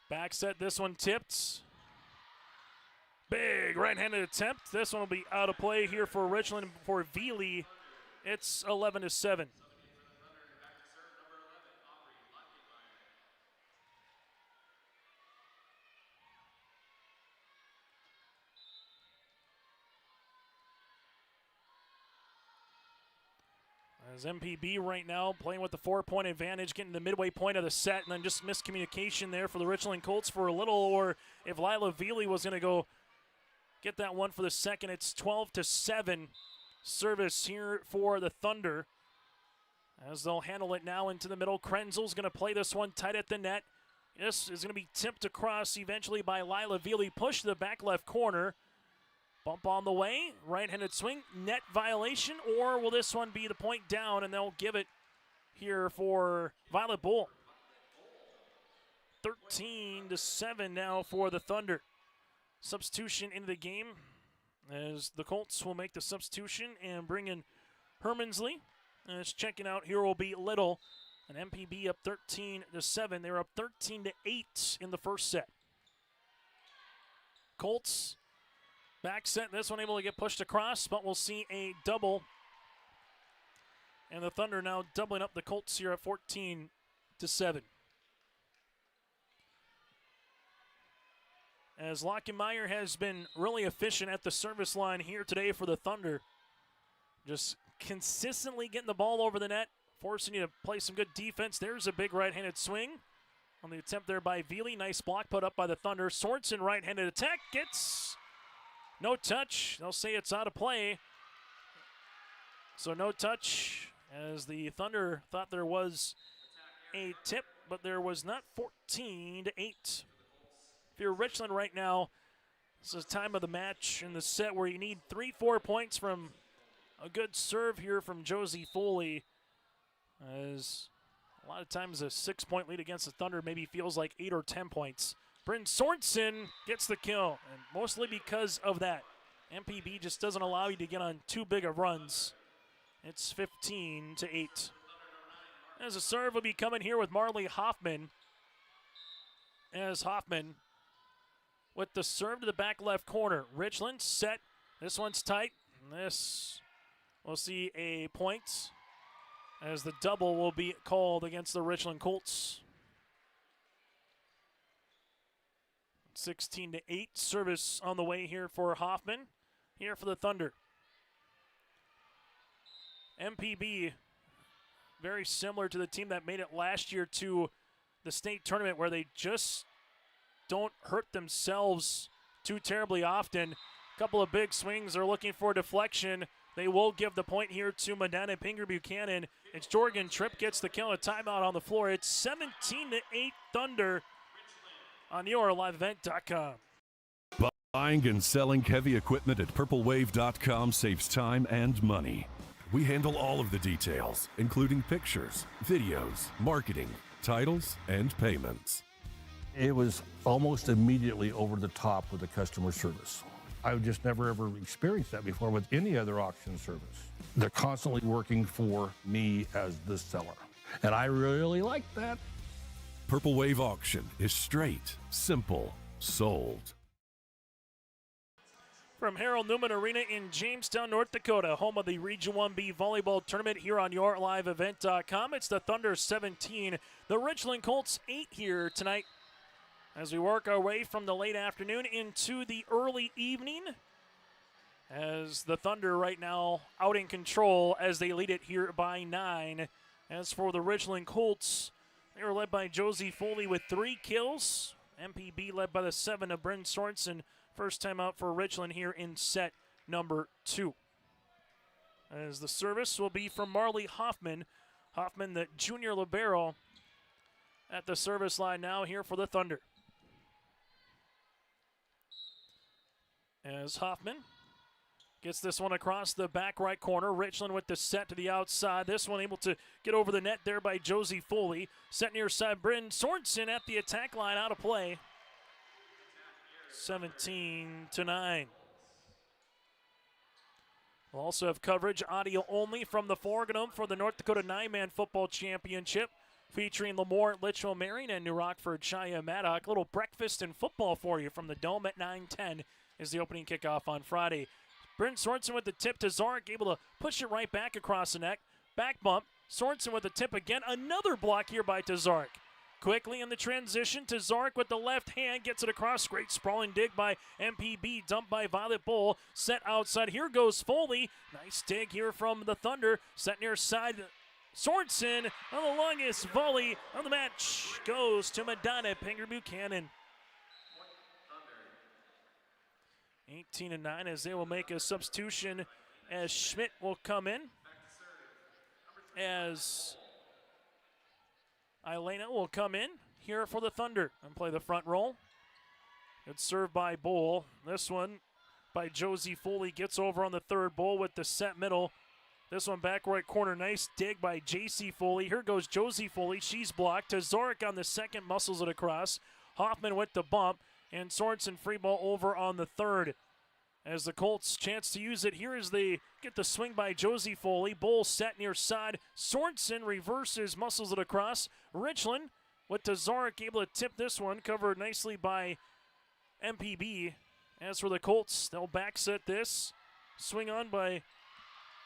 Back set, this one tipped. Big Big right-handed attempt. This one will be out of play here for Richland. For Veely, it's 11-7. As MPB right now playing with the 4-point advantage, getting the midway point of the set, and then just miscommunication there for the Richland Colts for a little, or if Lila Veely was going to go get that one for the second. It's 12-7 service here for the Thunder, as they'll handle it now into the middle. Krenzel's going to play this one tight at the net. This is going to be tipped across eventually by Lila Veely. Push to the back left corner. Bump on the way, right-handed swing, net violation, or will this one be the point down and they'll give it here for Violet Bull. 13-7 now for the Thunder. Substitution into the game as the Colts will make the substitution and bring in Hermansley. And it's checking out here will be Little. And MPB up 13-7. They were up 13-8 in the first set. Colts back set, this one able to get pushed across, but we'll see a double. And the Thunder now doubling up the Colts here at 14-7. As Lockenmeyer has been really efficient at the service line here today for the Thunder. Just consistently getting the ball over the net, forcing you to play some good defense. There's a big right-handed swing on the attempt there by Veely. Nice block put up by the Thunder. Sorensen right-handed attack gets no touch. They'll say it's out of play. So no touch, as the Thunder thought there was a tip, but there was not. 14-8. If you're Richland right now, this is time of the match in the set where you need 3-4 points from a good serve here from Josie Foley. As a lot of times a 6-point lead against the Thunder maybe feels like 8 or 10 points. Bryn Sorensen gets the kill, and mostly because of that. MPB just doesn't allow you to get on too big of runs. It's 15-8. As a serve will be coming here with Marley Hoffman. As Hoffman with the serve to the back left corner. Richland set. This one's tight. And this, we'll see a point as the double will be called against the Richland Colts. 16-8 service on the way here for Hoffman. Here for the Thunder. MPB, very similar to the team that made it last year to the state tournament, where they just don't hurt themselves too terribly often. A couple of big swings. They're looking for deflection. They will give the point here to Medina-Pingree Buchanan. It's Jorgen Tripp gets the kill. A timeout on the floor. It's 17-8 Thunder on yourliveevent.com. Buying and selling heavy equipment at purplewave.com saves time and money. We handle all of the details, including pictures, videos, marketing, titles, and payments. It was almost immediately over the top with the customer service. I've just never ever experienced that before with any other auction service. They're constantly working for me as the seller, and I really like that. Purple Wave Auction is straight, simple, sold. From Harold Newman Arena in Jamestown, North Dakota, home of the Region 1B Volleyball Tournament here on yourliveevent.com. It's the Thunder 17, the Richland Colts 8 here tonight as we work our way from the late afternoon into the early evening, as the Thunder right now out in control as they lead it here by 9. As for the Richland Colts, they were led by Josie Foley with 3 kills. MPB led by the 7 of Bryn Sorensen. First time out for Richland here in set number 2. As the service will be from Marley Hoffman. Hoffman, the junior libero, at the service line now here for the Thunder. As Hoffman gets this one across the back right corner. Richland with the set to the outside. This one able to get over the net there by Josie Foley. Set near side, Bryn Sorensen at the attack line, out of play. 17-9. We'll also have coverage, audio only, from the Forganum for the North Dakota 9-Man Football Championship, featuring Lemoore, Litchfield, Marion, and New Rockford, Shia, Maddock. A little breakfast and football for you from the Dome at 9:10 is the opening kickoff on Friday. Bryn Sorensen with the tip to Zarek, able to push it right back across the net. Back bump. Sorensen with the tip again. Another block here by Tazarek. Quickly in the transition, Tazarek with the left hand gets it across. Great sprawling dig by MPB, dumped by Violet Bull. Set outside. Here goes Foley. Nice dig here from the Thunder. Set near side. Sorensen on the longest volley on the match goes to Medina-Pingree Buchanan. 18-9 as they will make a substitution as Schmidt will come in. As Elena will come in here for the Thunder and play the front roll. It's served by Bull. This one by Josie Foley gets over on the third. Bull with the set middle. This one back right corner. Nice dig by J.C. Foley. Here goes Josie Foley. She's blocked. Tazarek on the second muscles it across. Hoffman with the bump. And Sorensen free ball over on the third. As the Colts chance to use it here as they get the swing by Josie Foley. Bull set near side. Sorensen reverses, muscles it across. Richland with Tazarek able to tip this one. Covered nicely by MPB. As for the Colts, they'll back set this. Swing on by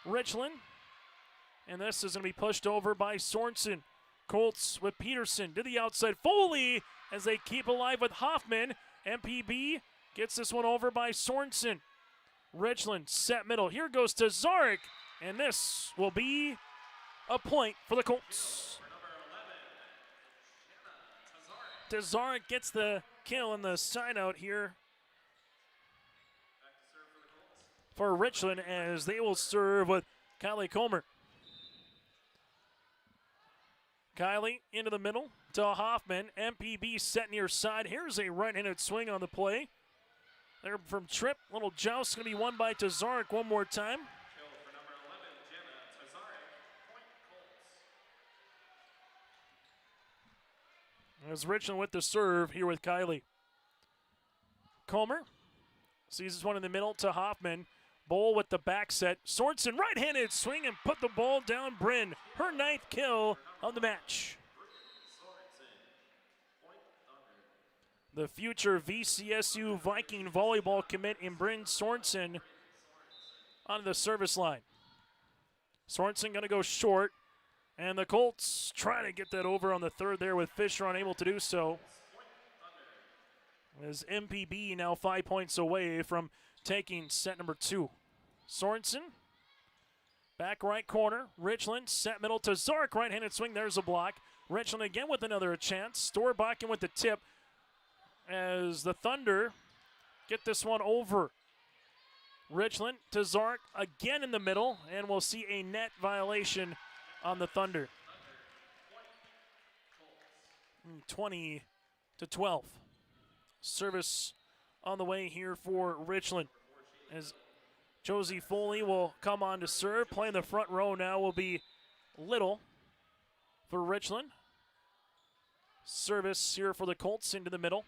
Richland. And this is going to be pushed over by Sorensen. Colts with Peterson to the outside. Foley as they keep alive with Hoffman. MPB gets this one over by Sorensen. Richland set middle. Here goes to Zarek. And this will be a point for the Colts. Tazarek gets the kill and the sign out here for Richland as they will serve with Kylie Comer. Kylie into the middle to Hoffman. MPB set near side. Here's a right-handed swing on the play. There from Tripp. Little joust going to be won by Tazarek one more time. As Richland with the serve here with Kylie. Comer sees this one in the middle to Hoffman. Bull with the back set. Sorensen right-handed swing and put the ball down Bryn. Her 9th kill of the match. The future VCSU Viking volleyball commit in Bryn Sorensen on the service line. Sorensen going to go short. And the Colts trying to get that over on the third there with Fisher unable to do so. As MPB now 5 points away from taking set number 2. Sorensen, back right corner. Richland, set middle to Zarek, right-handed swing. There's a block. Richland again with another chance. Storbakken with the tip as the Thunder get this one over. Richland to Zarek again in the middle, and we'll see a net violation on the Thunder. 20-12. Service on the way here for Richland. As Josie Foley will come on to serve. Playing the front row now will be Little for Richland. Service here for the Colts into the middle.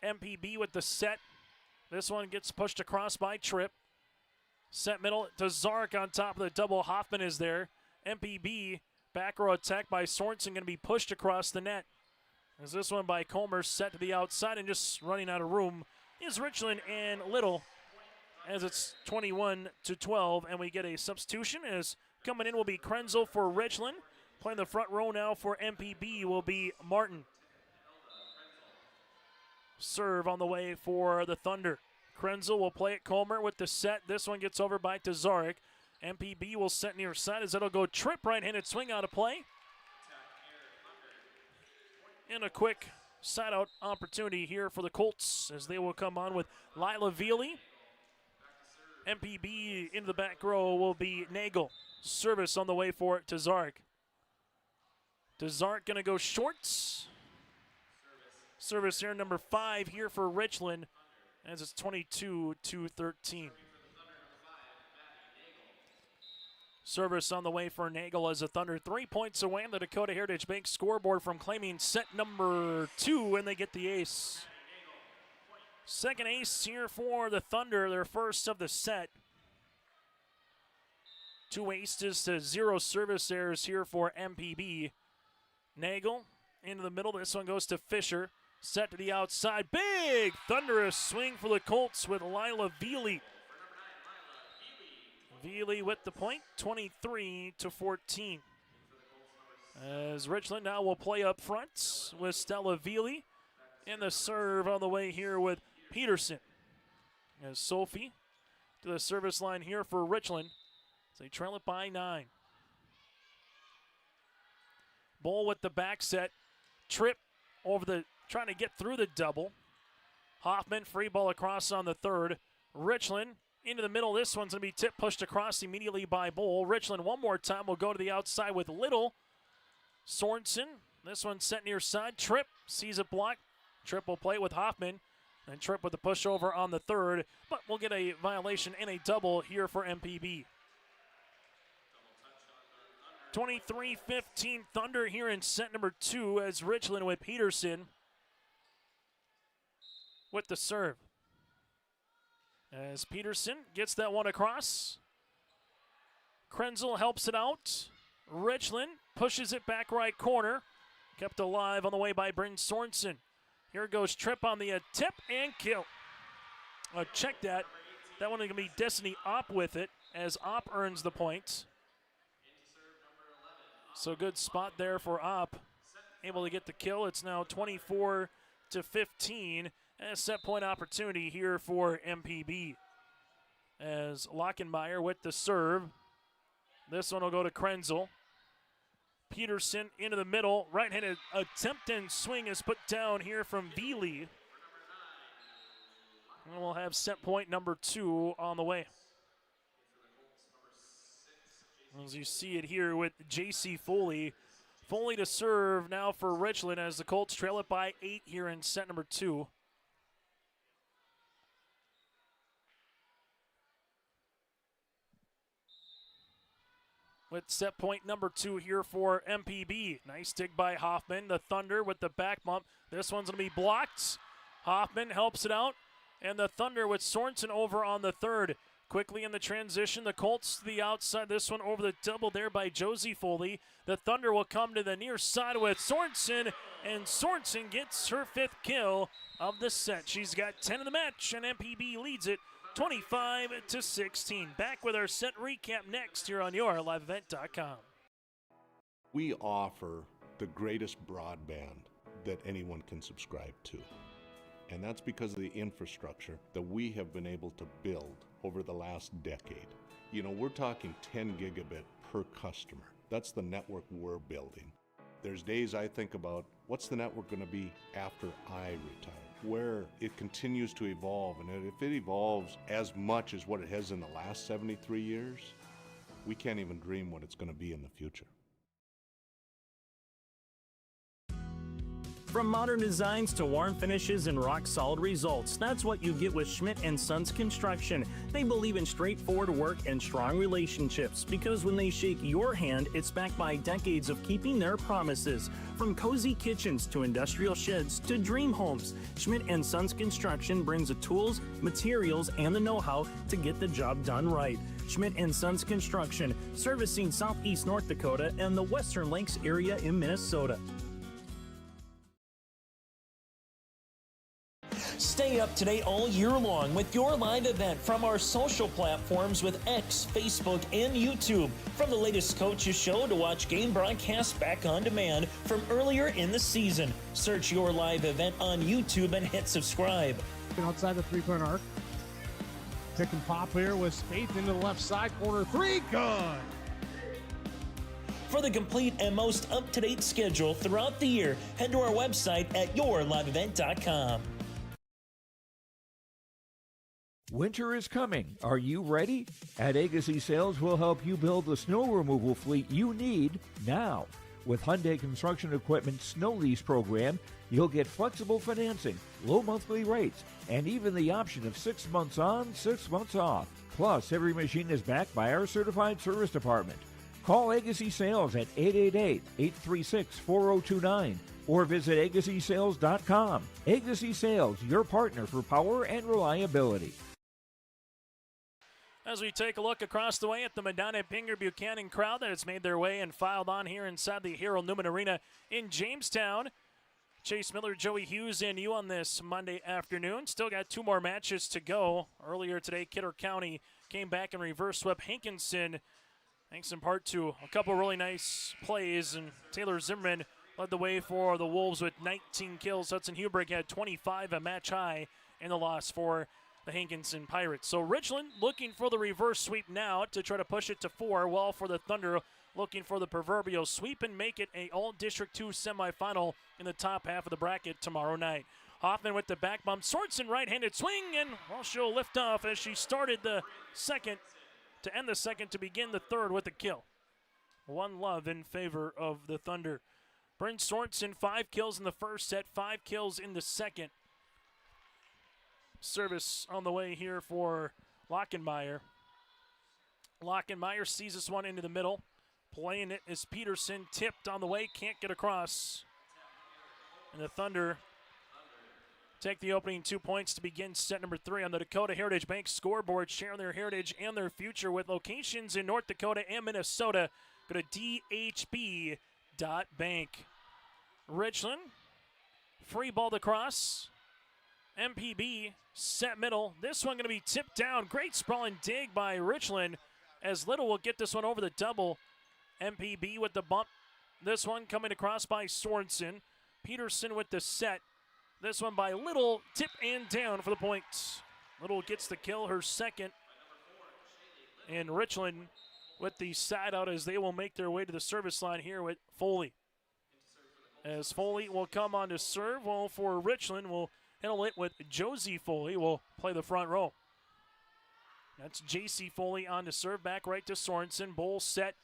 MPB with the set. This one gets pushed across by Tripp. Set middle to Zarek on top of the double. Hoffman is there. MPB back row attack by Sorensen going to be pushed across the net. As this one by Comer set to the outside and just running out of room is Richland and Little. As it's 21-12 and we get a substitution as coming in will be Krenzel for Richland. Playing the front row now for MPB will be Martin. Serve on the way for the Thunder. Krenzel will play it. Comer with the set. This one gets over by Tazarek. MPB will set near side as it'll go Tripp right-handed swing out of play. And a quick side-out opportunity here for the Colts as they will come on with Lila Veely. MPB into the back row will be Nagel. Service on the way for it to Zarek. Tazarek going to go shorts. Service here, number 5 here for Richland as it's 22-13. Service on the way for Nagel as the Thunder 3 points away on the Dakota Heritage Bank scoreboard from claiming set number 2, and they get the ace. Second ace here for the Thunder, their first of the set. 2 aces to 0 service errors here for MPB. Nagel into the middle. This one goes to Fisher. Set to the outside. Big thunderous swing for the Colts with Lila Veely. Veely with the point, 23-14. As Richland now will play up front with Stella Veely. And the serve on the way here with Peterson. As Sophie to the service line here for Richland. They trail it by 9. Bull with the back set. Trip over the, trying to get through the double. Hoffman, free ball across on the third. Richland into the middle. This one's going to be tipped, pushed across immediately by Bull. Richland one more time will go to the outside with Little. Sorensen, this one set near side. Tripp sees it blocked. Tripp will play with Hoffman. And Tripp with the pushover on the third. But we'll get a violation and a double here for MPB. 23-15 Thunder here in set number 2 as Richland with Peterson with the serve. As Peterson gets that one across. Krenzel helps it out. Richland pushes it back right corner. Kept alive on the way by Bryn Sorensen. Here goes Tripp on the tip and kill. Check that. That one is going to be Destiny Opp with it as Opp earns the point. So good spot there for Opp. Able to get the kill. It's now 24-15. And a set point opportunity here for MPB. As Lockenmeyer with the serve. This one will go to Krenzel. Peterson into the middle. Right-handed attempt and swing is put down here from Veely. And we'll have set point number 2 on the way. As you see it here with J.C. Foley. Foley to serve now for Richland as the Colts trail it by 8 here in set number 2. With set point number 2 here for MPB. Nice dig by Hoffman. The Thunder with the back bump. This one's going to be blocked. Hoffman helps it out. And the Thunder with Sorensen over on the third. Quickly in the transition, the Colts to the outside. This one over the double there by Josie Foley. The Thunder will come to the near side with Sorensen, and Sorensen gets her 5th kill of the set. She's got 10 in the match, and MPB leads it 25-16. Back with our set recap next here on YourLiveEvent.com. We offer the greatest broadband that anyone can subscribe to. And that's because of the infrastructure that we have been able to build over the last decade. You know, we're talking 10 gigabit per customer. That's the network we're building. There's days I think about what's the network going to be after I retire, where it continues to evolve. And if it evolves as much as what it has in the last 73 years, we can't even dream what it's going to be in the future. From modern designs to warm finishes and rock-solid results, that's what you get with Schmidt & Sons Construction. They believe in straightforward work and strong relationships because when they shake your hand, it's backed by decades of keeping their promises. From cozy kitchens to industrial sheds to dream homes, Schmidt & Sons Construction brings the tools, materials, and the know-how to get the job done right. Schmidt & Sons Construction, servicing southeast North Dakota and the Western Lakes area in Minnesota. Stay up to date all year long with your live event from our social platforms with X, Facebook, and YouTube. From the latest coaches show to watch game broadcasts back on demand from earlier in the season. Search your live event on YouTube and hit subscribe. Outside the three-point arc. Pick and pop here with Spaeth into the left side corner. 3, good. For the complete and most up-to-date schedule throughout the year, head to our website at yourliveevent.com. Winter is coming. Are you ready? At Agassi Sales, we'll help you build the snow removal fleet you need now. With Hyundai Construction Equipment Snow Lease Program, you'll get flexible financing, low monthly rates, and even the option of 6 months on, 6 months off. Plus, every machine is backed by our certified service department. Call Agassi Sales at 888-836-4029 or visit agassisales.com. Agassi Sales, your partner for power and reliability. As we take a look across the way at the Medina-Pingree Buchanan crowd that has made their way and filed on here inside the Harold Newman Arena in Jamestown. Chase Miller, Joey Hughes, and you on this Monday afternoon. Still got 2 more matches to go. Earlier today, Kidder County came back and reverse swept Hankinson, thanks in part to a couple really nice plays, and Taylor Zimmerman led the way for the Wolves with 19 kills. Hudson Hubrick had 25, a match high in the loss for the Hankinson Pirates. So Richland looking for the reverse sweep now to try to push it to 4, while for the Thunder looking for the proverbial sweep and make it a All-District 2 semifinal in the top half of the bracket tomorrow night. Hoffman with the back bump. Sorensen right-handed swing, and well, she'll lift off as she started the second to end the second to begin the third with a kill. 1-love in favor of the Thunder. Bryn Sorensen, 5 kills in the first set, 5 kills in the second. Service on the way here for Lockenmeyer. Lockenmeyer sees this one into the middle. Playing it is Peterson, tipped on the way, can't get across. And the Thunder take the opening 2 points to begin set number 3 on the Dakota Heritage Bank scoreboard, sharing their heritage and their future with locations in North Dakota and Minnesota. Go to dhb.bank. Richland, free ball across. MPB, set middle. This one going to be tipped down. Great sprawling dig by Richland, as Little will get this one over the double. MPB with the bump. This one coming across by Sorensen. Peterson with the set. This one by Little, tip and down for the point. Little gets the kill, her second. And Richland with the side out as they will make their way to the service line here with Foley. As Foley will come on to serve, well, for Richland, we'll handle it with Josie Foley. Will play the front row. That's J.C. Foley on to serve, back right to Sorensen. Bowl set.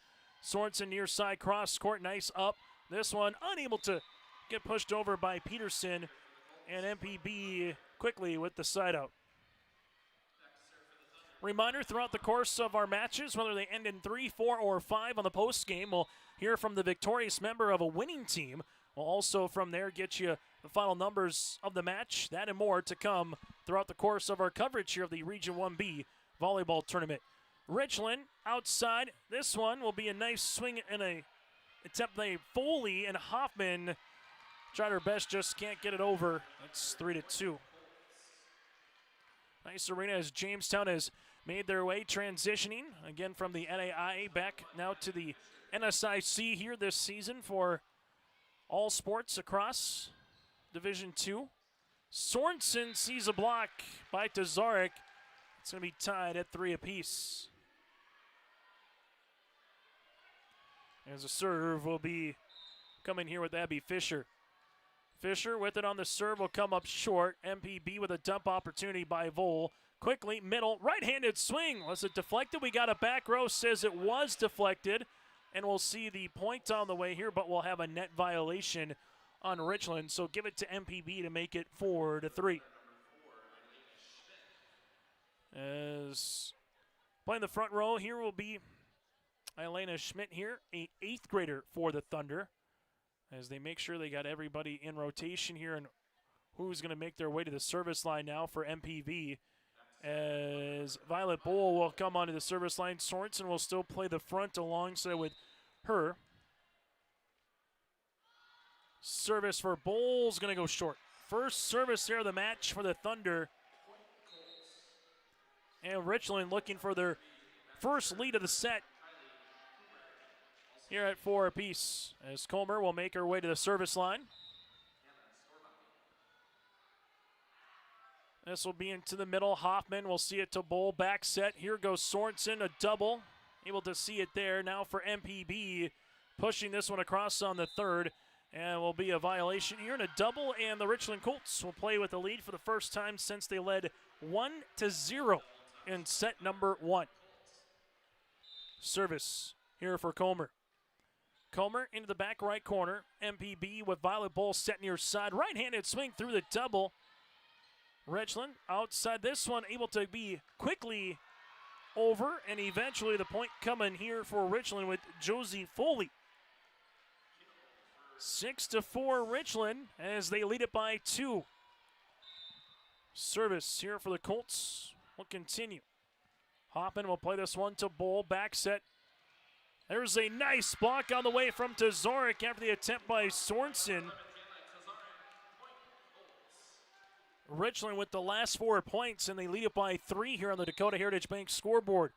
Sorensen near side cross court, nice up. This one unable to get pushed over by Peterson, and MPB quickly with the side out. Reminder throughout the course of our matches, whether they end in 3, 4, or 5 on the post game, we'll hear from the victorious member of a winning team. We'll also from there get you the final numbers of the match, that and more to come throughout the course of our coverage here of the Region 1B volleyball tournament. Richland outside. This one will be a nice swing and a attempt by Foley, and Hoffman tried her best, just can't get it over. It's 3-2. Nice arena as Jamestown has made their way, transitioning again from the NAIA back now to the NSIC here this season for all sports across Division II. Sorensen sees a block by Tazarek. It's going to be tied at 3 apiece. As a serve will be coming here with Abby Fisher. Fisher with it on the serve will come up short. MPB with a dump opportunity by Vole. Quickly, middle, right-handed swing. Was it deflected? We got a back row, says it was deflected. And we'll see the point on the way here, but we'll have a net violation on Richland. So give it to MPB to make it 4-3. As playing the front row here will be Elena Schmidt here, an 8th grader for the Thunder, as they make sure they got everybody in rotation here, and who's going to make their way to the service line now for MPV. As Violet Bowl will come onto the service line. Sorensen will still play the front alongside with her. Service for Bowles going to go short. First service there of the match for the Thunder. And Richland looking for their first lead of the set here at 4 apiece, as Comer will make her way to the service line. This will be into the middle. Hoffman will see it to Bowl. Back set. Here goes Sorensen, a double. Able to see it there. Now for MPB, pushing this one across on the third. And will be a violation here and a double. And the Richland Colts will play with the lead for the first time since they led 1-0 in set number 1. Service here for Comer. Comer into the back right corner. MPB with Violet Bowl set near side. Right-handed swing through the double. Richland outside this one, able to be quickly over, and eventually the point coming here for Richland with Josie Foley. 6-4 Richland as they lead it by 2. Service here for the Colts will continue. Hoffman will play this one to Bowl. Back set. There's a nice block on the way from Tazarek after the attempt by Sorensen. Richland with the last 4 points, and they lead it by 3 here on the Dakota Heritage Bank scoreboard.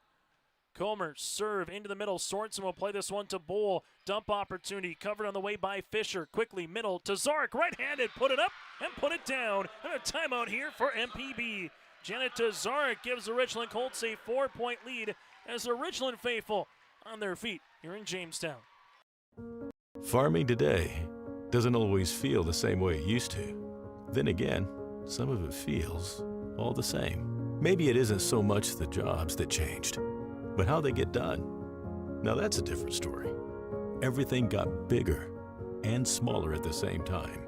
Comer serve into the middle. Sorensen will play this one to Bull. Dump opportunity covered on the way by Fisher. Quickly middle to Zarek. Right-handed. Put it up and put it down. And a timeout here for MPB. Janet Zarek gives the Richland Colts a 4-point lead as the Richland faithful on their feet here in Jamestown. Farming today doesn't always feel the same way it used to. Then again, some of it feels all the same. Maybe it isn't so much the jobs that changed, but how they get done. Now that's a different story. Everything got bigger and smaller at the same time.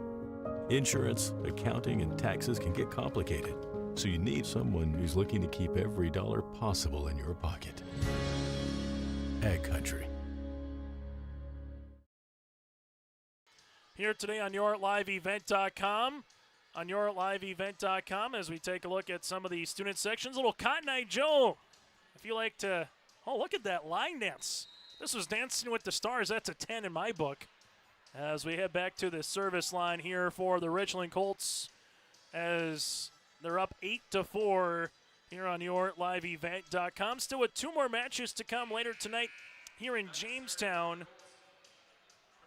Insurance, accounting, and taxes can get complicated, so you need someone who's looking to keep every dollar possible in your pocket. Ag Country. Here today on YourLiveEvent.com. On YourLiveEvent.com as we take a look at some of the student sections. Little Cotton Eye Joe. If you like to, oh, look at that line dance. This was Dancing with the Stars. That's a 10 in my book. As we head back to the service line here for the Richland Colts as they're up 8-4 here on YourLiveEvent.com. Still with 2 more matches to come later tonight here in Jamestown.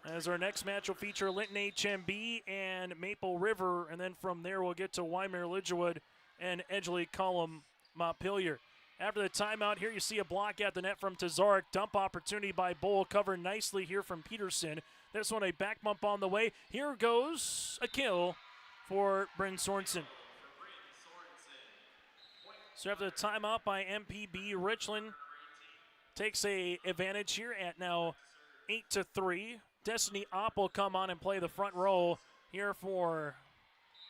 As our next match will feature Linton HMB and Maple River, and then from there we'll get to Weimar Lidgerwood and Edgeley Column Montpelier. After the timeout here, you see a block at the net from Tazarek. Dump opportunity by Bull, covered nicely here from Peterson. This one a back bump on the way. Here goes a kill for Bryn Sorensen. So after the timeout by MPB, Richland takes a advantage here at now 8-3. Destiny Opp will come on and play the front row here for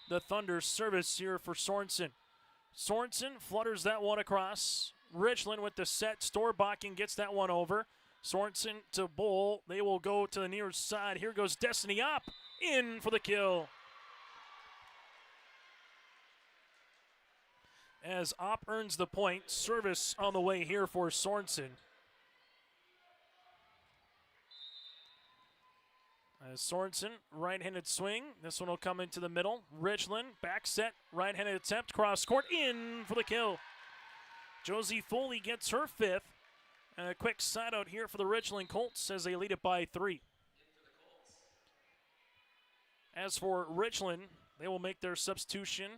the Thunder. Service here for Sorensen. Sorensen flutters that one across. Richland with the set. Storbakken gets that one over. Sorensen to Bull. They will go to the near side. Here goes Destiny Opp in for the kill. As Opp earns the point. Service on the way here for Sorensen. As Sorensen, right-handed swing. This one will come into the middle. Richland, back set, right-handed attempt, cross court, in for the kill. Josie Foley gets her 5th. And a quick side out here for the Richland Colts as they lead it by 3. As for Richland, they will make their substitution.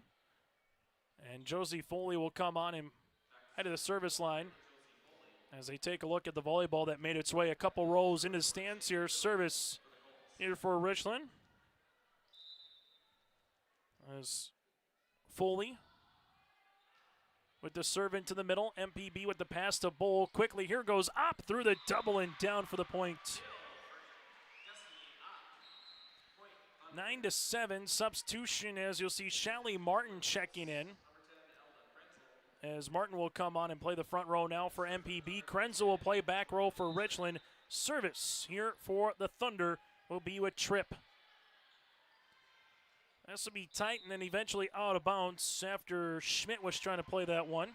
And Josie Foley will come on and head to the service line as they take a look at the volleyball that made its way a couple rows into the stands here. Service here for Richland. As Foley with the serve into the middle. MPB with the pass to Bull. Quickly, here goes Opp through the double and down for the point. 9-7 substitution as you'll see Shelly Martin checking in. As Martin will come on and play the front row now for MPB. Krenzel will play back row for Richland. Service here for the Thunder will be with Tripp. This will be tight and then eventually out of bounds after Schmidt was trying to play that one.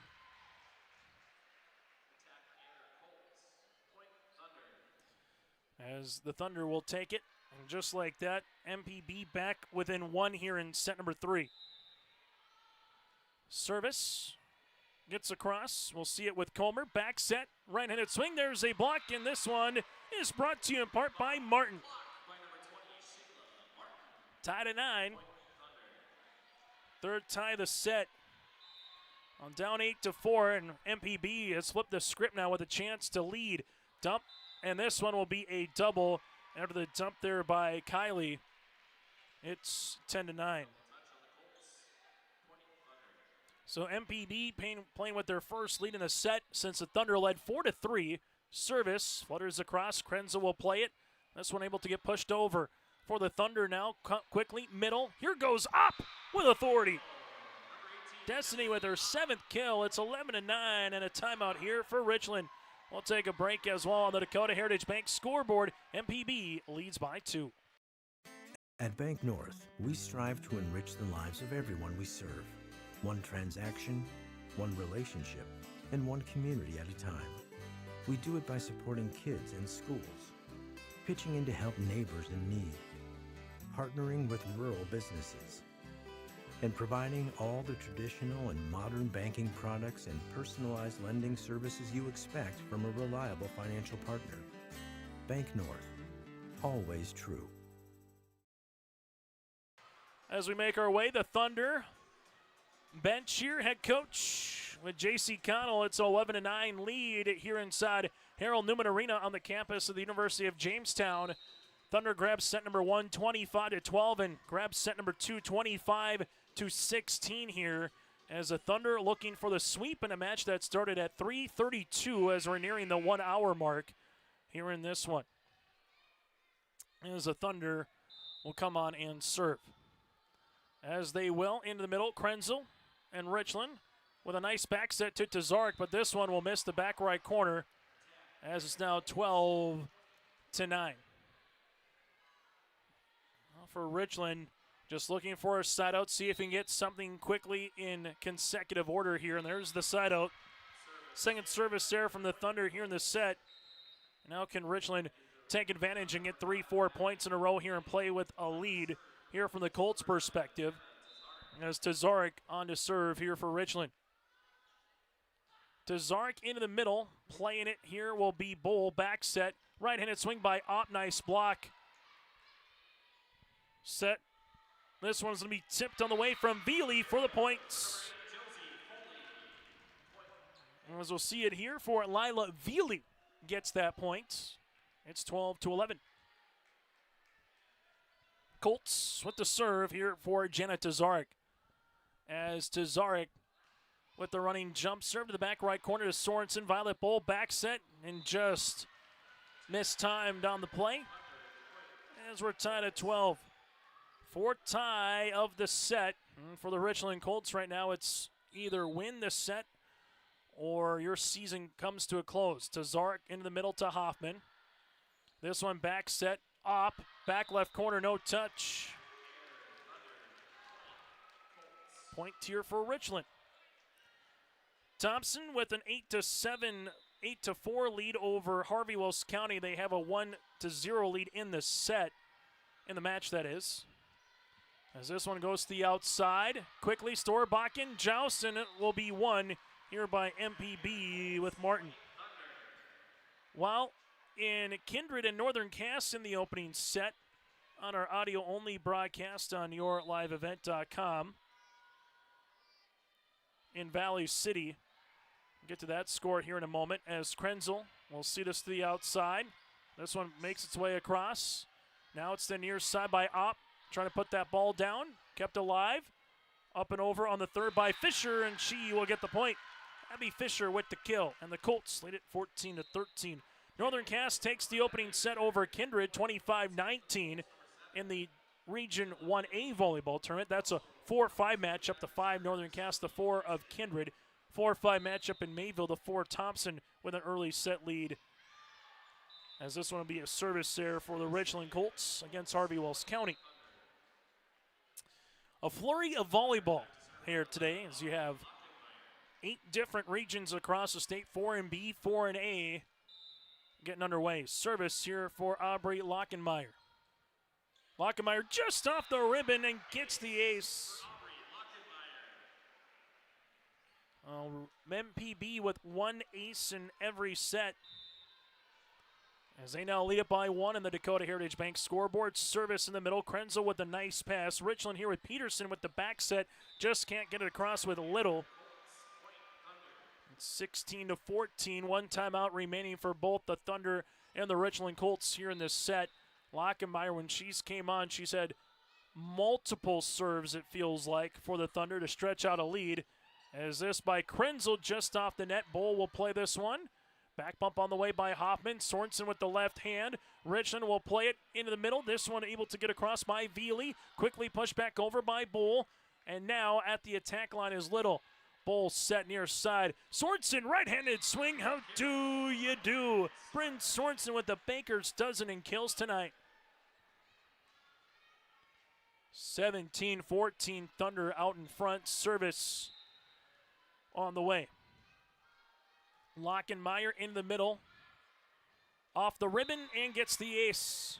As the Thunder will take it, and just like that, MPB back within 1 here in set number 3. Service gets across. We'll see it with Comer. Back set, right-handed swing. There's a block, and this one is brought to you in part by Martin. Tied at 9. Third tie of the set. On down 8-4, and MPB has flipped the script now with a chance to lead. Dump, and this one will be a double after the dump there by Kylie. It's 10-9. So MPB playing with their first lead in the set since the Thunder led 4-3. Service flutters across. Krenzel will play it. This one able to get pushed over for the Thunder now. Quickly, middle. Here goes Opp with authority. Destiny with her 7th kill. It's 11-9 and a timeout here for Richland. We'll take a break as well on the Dakota Heritage Bank scoreboard. MPB leads by 2. At Bank North, we strive to enrich the lives of everyone we serve. One transaction, one relationship, and one community at a time. We do it by supporting kids and schools, pitching in to help neighbors in need, partnering with rural businesses, and providing all the traditional and modern banking products and personalized lending services you expect from a reliable financial partner. Bank North, always true. As we make our way, the Thunder bench here, head coach with J.C. Connell. It's an 11-9 lead here inside Harold Newman Arena on the campus of the University of Jamestown. Thunder grabs set number 1, 25-12, and grabs set number 2, 25-16 here, as the Thunder looking for the sweep in a match that started at 3:32 as we're nearing the 1 hour mark here in this one. As the Thunder will come on and serve. As they will, into the middle, Krenzel and Richland with a nice back set to Tazark, but this one will miss the back right corner as it's now 12-9. For Richland, just looking for a side out, see if he can get something quickly in consecutive order here. And there's the side out. Second service there from the Thunder here in the set. Now can Richland take advantage and get 3-4 points in a row here and play with a lead here from the Colts' perspective. As Tazark on to serve here for Richland. Tazark into the middle, playing it here will be Bull, back set. Right-handed swing by Opp, nice block. Set. This one's going to be tipped on the way from Veely for the points. As we'll see it here for Lila Veely gets that point. It's 12-11. Colts with the serve here for Jenna Tazark. As Tazark with the running jump serve to the back right corner to Sorensen. Violet Bull back set and just mistimed on the play. As we're tied at 12. Fourth tie of the set. And for the Richland Colts right now, it's either win the set or your season comes to a close. Tazark into the middle to Hoffman. This one back set, Opp, back left corner, no touch. Point here for Richland. Thompson with an 8-7, 8-4 lead over Harvey Wilkes County. They have a 1-0 lead in the set, in the match that is. As this one goes to the outside, quickly Storbakken, joust, and it will be won here by MPB with Martin. While in Kindred and Northern Cass in the opening set on our audio-only broadcast on yourliveevent.com in Valley City. We'll get to that score here in a moment as Krenzel will see this to the outside. This one makes its way across. Now it's the near side by Opp, trying to put that ball down. Kept alive. Up and over on the third by Fisher, and she will get the point. Abby Fisher with the kill, and the Colts lead it 14-13. Northern Cass takes the opening set over Kindred, 25-19 in the Region 1A volleyball tournament. That's a 4-5 matchup, the 5 Northern Cass, the 4 of Kindred. 4-5 matchup in Mayville, the 4 Thompson with an early set lead. As this one will be a service there for the Richland Colts against Harvey Wilkes County. A flurry of volleyball here today as you have 8 different regions across the state, 4 in B, 4 in A, getting underway. Service here for Aubrey Lockenmeyer. Lockenmeyer just off the ribbon and gets the ace. MPB with 1 ace in every set. As they now lead it by 1 in the Dakota Heritage Bank scoreboard. Service in the middle. Krenzel with a nice pass. Richland here with Peterson with the back set. Just can't get it across with Little. It's 16-14. 1 timeout remaining for both the Thunder and the Richland Colts here in this set. Lockenmeyer, when she's came on, she's had multiple serves, it feels like, for the Thunder to stretch out a lead. As this by Krenzel just off the net. Bull will play this one. Back bump on the way by Hoffman. Sorensen with the left hand. Richland will play it into the middle. This one able to get across by Veely. Quickly pushed back over by Bull. And now at the attack line is Little. Bull set near side. Sorensen right-handed swing. How do you do? Bryn Sorensen with the Baker's dozen and kills tonight. 17-14 Thunder out in front. Service on the way. Lockenmeyer in the middle. Off the ribbon and gets the ace.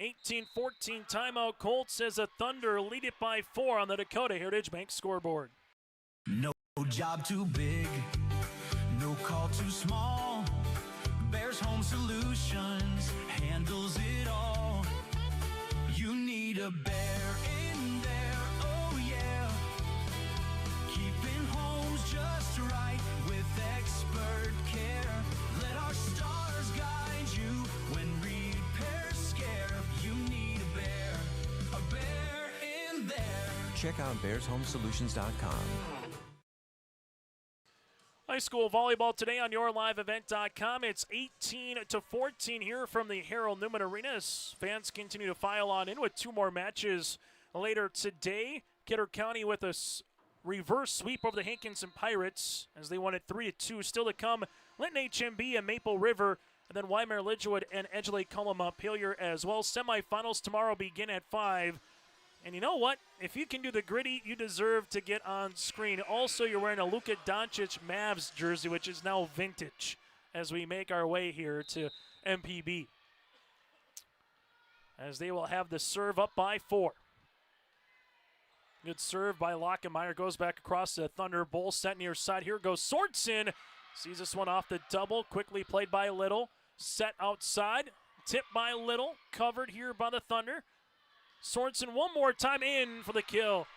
18-14 timeout Colts as the Thunder lead it by 4 on the Dakota Heritage Bank scoreboard. No job too big, no call too small. Bears Home Solutions handles it all. You need a Bear in there, oh yeah. Keeping homes just right with expert care. Let our stars guide you when repairs scare. You need a Bear in there. Check out bearshomesolutions.com. High school volleyball today on yourliveevent.com. It's 18-14 here from the Harold Newman Arena as fans continue to file on in with 2 more matches later today. Kidder County with a reverse sweep over the Hankinson Pirates as they won it 3-2. Still to come, Linton HMB and Maple River, and then Weimar Lidgewood and Edgeley Cullum Montpelier as well. Semifinals tomorrow begin at 5. And you know what? If you can do the gritty, you deserve to get on screen. Also, you're wearing a Luka Doncic Mavs jersey, which is now vintage, as we make our way here to MPB. As they will have the serve up by 4. Good serve by Lockemeyer. Goes back across the Thunder. Bull set near side. Here goes Sorensen. Sees this one off the double. Quickly played by Little. Set outside. Tipped by Little. Covered here by the Thunder. Sorensen one more time in for the kill.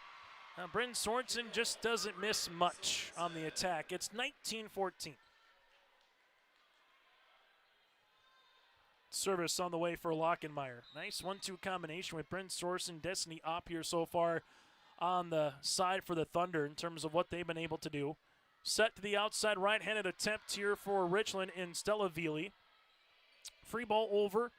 Now, Bryn Sorensen just doesn't miss much on the attack. It's 19-14. Service on the way for Lockemeyer. Nice 1-2 combination with Bryn Sorensen, Destiny Opp here so far on the side for the Thunder in terms of what they've been able to do. Set to the outside right-handed attempt here for Richland in Stella Veely. Free ball over.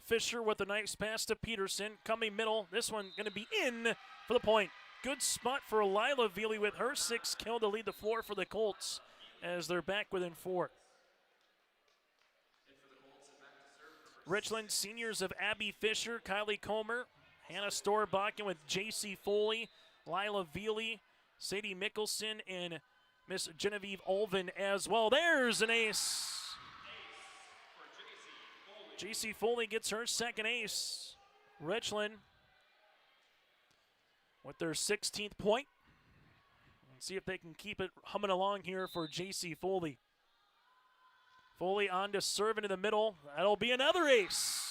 Fisher with a nice pass to Peterson. Coming middle. This one going to be in for the point. Good spot for Lila Veely with her 6th kill to lead the floor for the Colts as they're back within 4. Richland seniors of Abby Fisher, Kylie Comer, Hannah Storbakken with J.C. Foley, Lila Veely, Sadie Mickelson, and Miss Genevieve Olvin as well. There's an ace. J.C. Foley gets her 2nd ace. Richland with their 16th point. Let's see if they can keep it humming along here for J.C. Foley. Foley on to serve into the middle. That'll be another ace.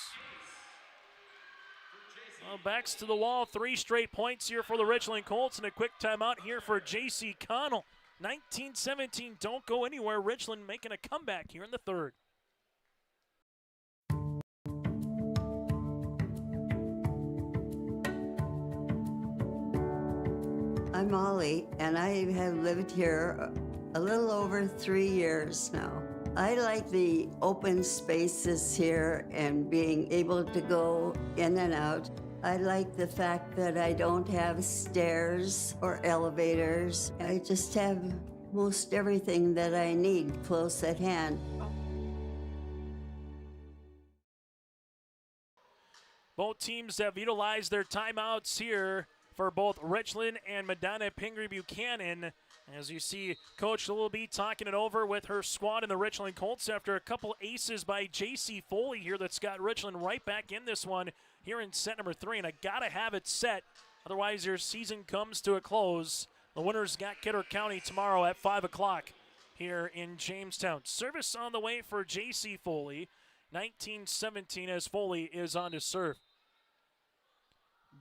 Well, backs to the wall. 3 straight points here for the Richland Colts, and a quick timeout here for J.C. Connell. 19-17, don't go anywhere. Richland making a comeback here in the 3rd. I'm Molly, and I have lived here a little over 3 years now. I like the open spaces here and being able to go in and out. I like the fact that I don't have stairs or elevators. I just have most everything that I need close at hand. Both teams have utilized their timeouts here for both Richland and Medina-Pingree Buchanan. As you see, Coach Littleby talking it over with her squad in the Richland Colts after a couple aces by J.C. Foley here that's got Richland right back in this one here in set number 3. And I got to have it set, otherwise your season comes to a close. The winners got Kidder County tomorrow at 5 o'clock here in Jamestown. Service on the way for J.C. Foley. 19-17 as Foley is on to serve.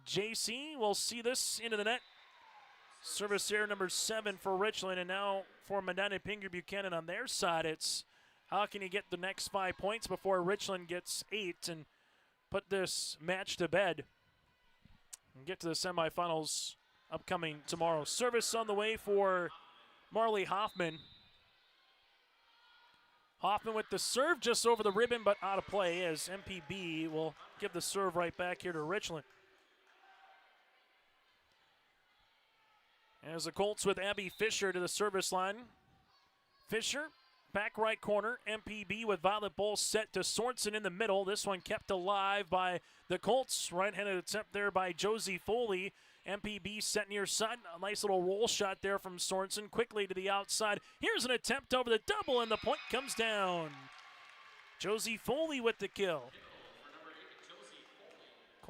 JC will see this into the net. Service here number 7 for Richland, and now for Medina-Pingree Buchanan on their side, it's how can you get the next 5 points before Richland gets 8 and put this match to bed and get to the semifinals upcoming tomorrow. Service on the way for Marley Hoffman. Hoffman with the serve just over the ribbon, but out of play as MPB will give the serve right back here to Richland. As the Colts with Abby Fisher to the service line. Fisher, back right corner. MPB with Violet Bull set to Sorensen in the middle. This one kept alive by the Colts. Right-handed attempt there by Josie Foley. MPB set near side. A nice little roll shot there from Sorensen. Quickly to the outside. Here's an attempt over the double, and the point comes down. Josie Foley with the kill.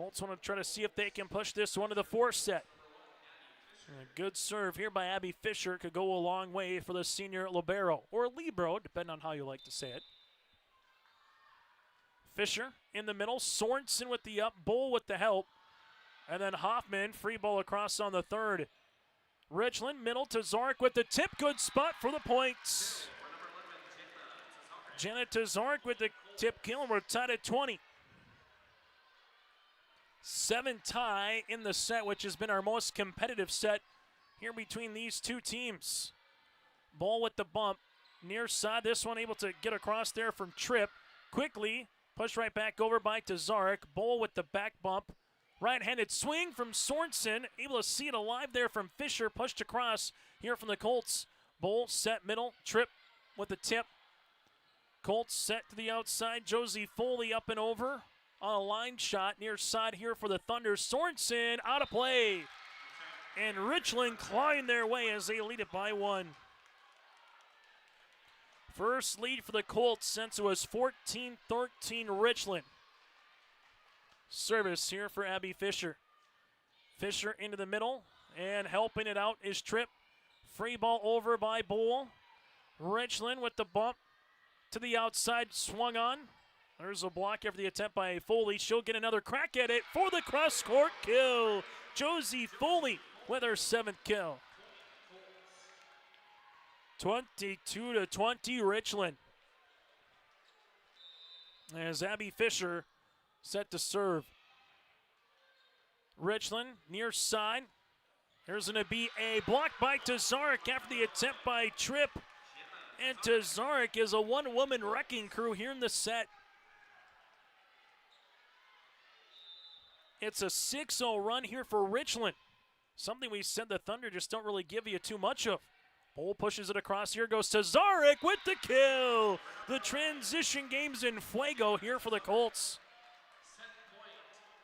Colts want to try to see if they can push this one to the 4 set. And a good serve here by Abby Fisher could go a long way for the senior libero, or libero, depending on how you like to say it. Fisher in the middle, Sorensen with the up, Bull with the help, and then Hoffman, free ball across on the 3rd. Richland, middle to Zark with the tip, good spot for the points. Janet to Zark with the tip kill, and we're tied at 20. 7 tie in the set, which has been our most competitive set here between these two teams. Ball with the bump, near side, this one able to get across there from Tripp. Quickly, pushed right back over by Tazarek. Ball with the back bump. Right-handed swing from Sorensen, able to see it alive there from Fisher, pushed across here from the Colts. Bull set middle, Tripp with the tip. Colts set to the outside, Josie Foley up and over on a line shot near side here for the Thunder. Sorensen out of play, and Richland clawing their way as they lead it by 1. First lead for the Colts since it was 14-13 Richland. Service here for Abby Fisher. Fisher into the middle, and helping it out is Tripp. Free ball over by Bull. Richland with the bump to the outside, swung on. There's a block after the attempt by Foley. She'll get another crack at it for the cross-court kill. Josie Foley with her 7th kill. 22-20 Richland. As Abby Fisher set to serve. Richland near side. There's going to be a block by Tazarek after the attempt by Tripp. And Tazarek is a one-woman wrecking crew here in the set. It's a 6-0 run here for Richland. Something we said the Thunder just don't really give you too much of. Bull pushes it across. Here goes Tazarek with the kill. The transition game's in fuego here for the Colts.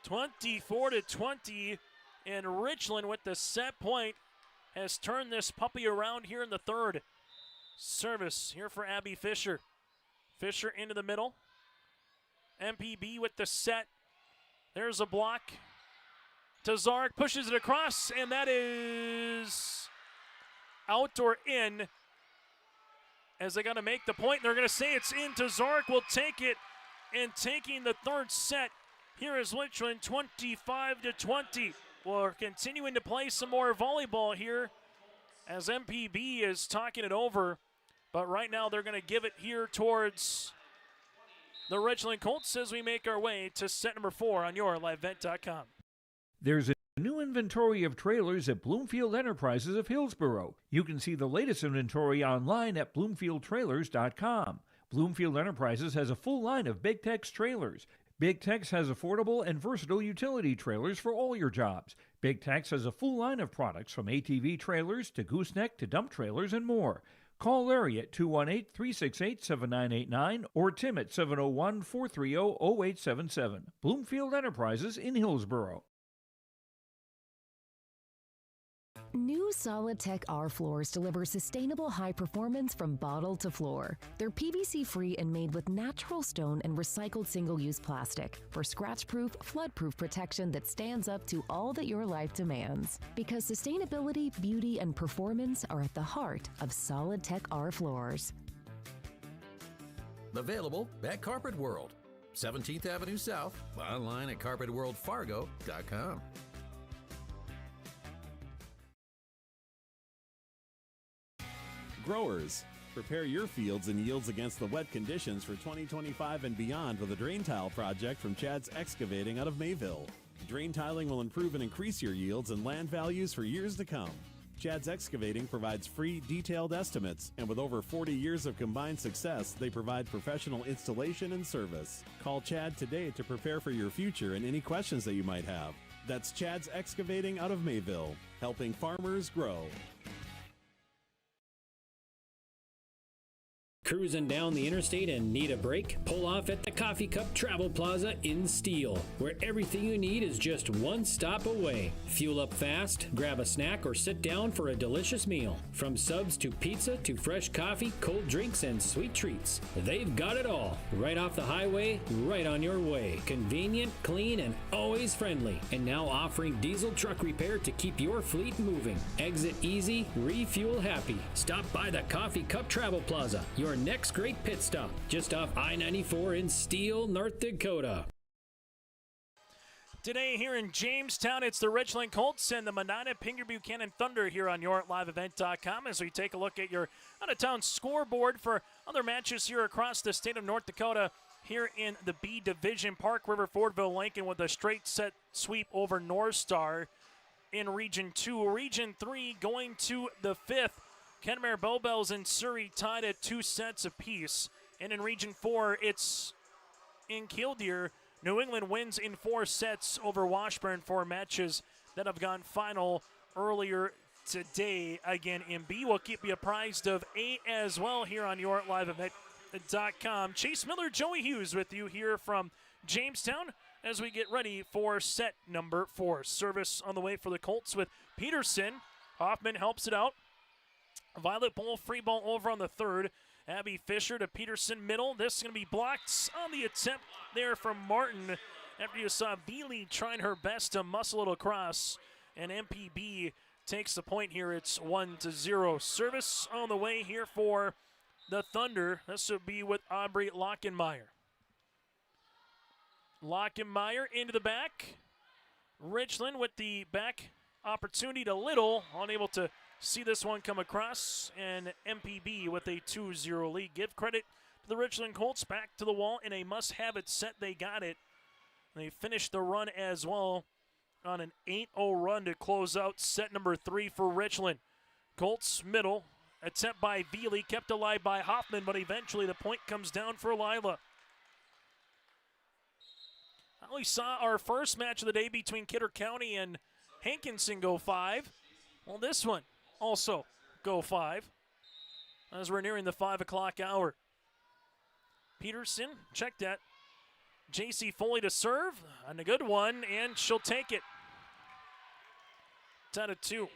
24-20, and Richland with the set point has turned this puppy around here in the 3rd. Service here for Abby Fisher. Fisher into the middle. MPB with the set. There's a block. Tazarek pushes it across, and that is out or in, as they got to make the point. They're going to say it's in. Tazarek will take it, and taking the 3rd set. Here is Richland 25-20. We're continuing to play some more volleyball here as MPB is talking it over. But right now they're going to give it here towards the Richland Colts as we make our way to set number 4 on your livevent.com. There's a new inventory of trailers at Bloomfield Enterprises of Hillsborough. You can see the latest inventory online at bloomfieldtrailers.com. Bloomfield Enterprises has a full line of Big Tex trailers. Big Tex has affordable and versatile utility trailers for all your jobs. Big Tex has a full line of products from ATV trailers to gooseneck to dump trailers and more. Call Larry at 218-368-7989 or Tim at 701-430-0877. Bloomfield Enterprises in Hillsborough. New Solid Tech R floors deliver sustainable high performance from bottle to floor. They're PVC-free and made with natural stone and recycled single-use plastic for scratch-proof, flood-proof protection that stands up to all that your life demands. Because sustainability, beauty, and performance are at the heart of Solid Tech R floors. Available at Carpet World, 17th Avenue South, online at carpetworldfargo.com. Growers, prepare your fields and yields against the wet conditions for 2025 and beyond with a drain tile project from Chad's Excavating out of Mayville. Drain tiling will improve and increase your yields and land values for years to come. Chad's Excavating provides free, detailed estimates, and with over 40 years of combined success, they provide professional installation and service. Call Chad today to prepare for your future and any questions that you might have. That's Chad's Excavating out of Mayville, helping farmers grow. Cruising down the interstate and need a break? Pull off at the Coffee Cup Travel Plaza in Steele, where everything you need is just one stop away. Fuel up fast, grab a snack, or sit down for a delicious meal. From subs to pizza to fresh coffee, cold drinks, and sweet treats. They've got it all. Right off the highway, right on your way. Convenient, clean, and always friendly. And now offering diesel truck repair to keep your fleet moving. Exit easy, refuel happy. Stop by the Coffee Cup Travel Plaza, your next great pit stop, just off I-94 in Steele, North Dakota. Today here in Jamestown, it's the Richland Colts and the Medina-Pingree Buchanan Thunder here on YourLiveEvent.com as we take a look at your out-of-town scoreboard for other matches here across the state of North Dakota here in the B Division. Park River, Fordville, Lincoln with a straight set sweep over North Star in Region 2. Region 3 going to the 5th. Kenmare Bowbells and Surrey tied at 2 sets apiece. And in Region 4, it's in Killdeer. New England wins in 4 sets over Washburn for matches that have gone final earlier today. Again, in B, we'll keep you apprised of A as well here on YourLiveEvent.com. Chase Miller, Joey Hughes with you here from Jamestown as we get ready for set number 4. Service on the way for the Colts with Peterson. Hoffman helps it out. Violet Bowl, free ball over on the 3rd. Abby Fisher to Peterson middle. This is going to be blocked on the attempt there from Martin after you saw Bealey trying her best to muscle it across. And MPB takes the point here. It's 1-0. Service on the way here for the Thunder. This will be with Aubrey Lockenmeyer. Lockenmeyer into the back. Richland with the back opportunity to Little, unable to see this one come across, and MPB with a 2-0 lead. Give credit to the Richland Colts, back to the wall in a must-have-it set. They got it. They finished the run as well on an 8-0 run to close out set number 3 for Richland. Colts middle, attempt by Veely, kept alive by Hoffman, but eventually the point comes down for Lila. We saw our first match of the day between Kidder County and Hankinson go 5. Well, this one also go 5 as we're nearing the 5 o'clock hour. Peterson, check that. J.C. Foley to serve, and a good one, and she'll take it. 10-2.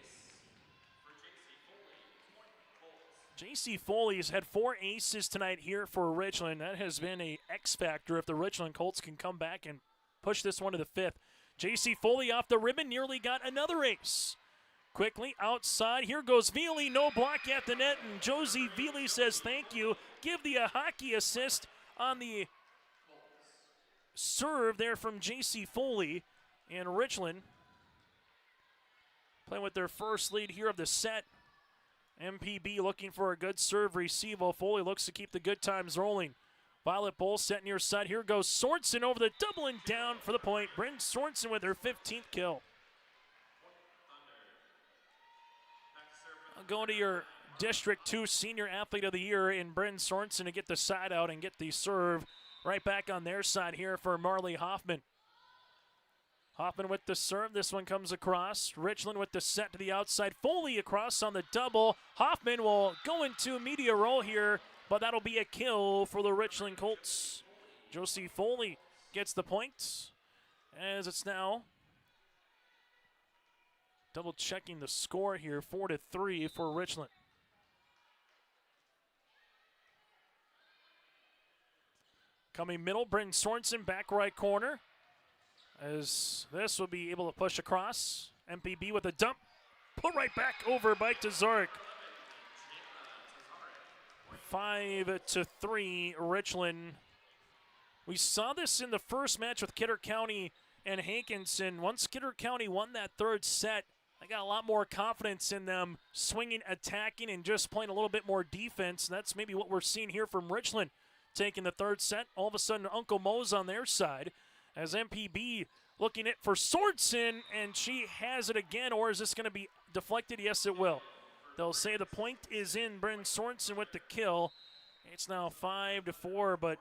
J.C. Foley's had 4 aces tonight here for Richland. That has been a X factor if the Richland Colts can come back and push this one to the 5th. J.C. Foley off the ribbon, nearly got another ace. Quickly outside, here goes Veely, no block at the net, and Josie Veely says thank you. Give the hockey assist on the serve there from J.C. Foley, and Richland playing with their first lead here of the set. MPB looking for a good serve receive. Foley looks to keep the good times rolling. Violet Bowl set near side. Here goes Sorensen over the double and down for the point. Bryn Sorensen with her 15th kill. Going to your District 2 Senior Athlete of the Year in Bryn Sorensen to get the side out and get the serve right back on their side here for Marley Hoffman. Hoffman with the serve. This one comes across. Richland with the set to the outside. Foley across on the double. Hoffman will go into media roll here, but that'll be a kill for the Richland Colts. Josie Foley gets the point as it's now double checking the score here, 4-3 for Richland. Coming middle, Brenton Sorensen, back right corner. As this will be able to push across. MPB with a dump. Put right back over by Tazarek. 5-3 Richland. We saw this in the first match with Kidder County and Hankinson. Once Kidder County won that 3rd set, I got a lot more confidence in them swinging, attacking, and just playing a little bit more defense. And that's maybe what we're seeing here from Richland. Taking the 3rd set, all of a sudden Uncle Mo's on their side. As MPB looking it for Sorensen, and she has it again, or is this going to be deflected? Yes, it will. They'll say the point is in. Bryn Sorensen with the kill. It's now 5-4, but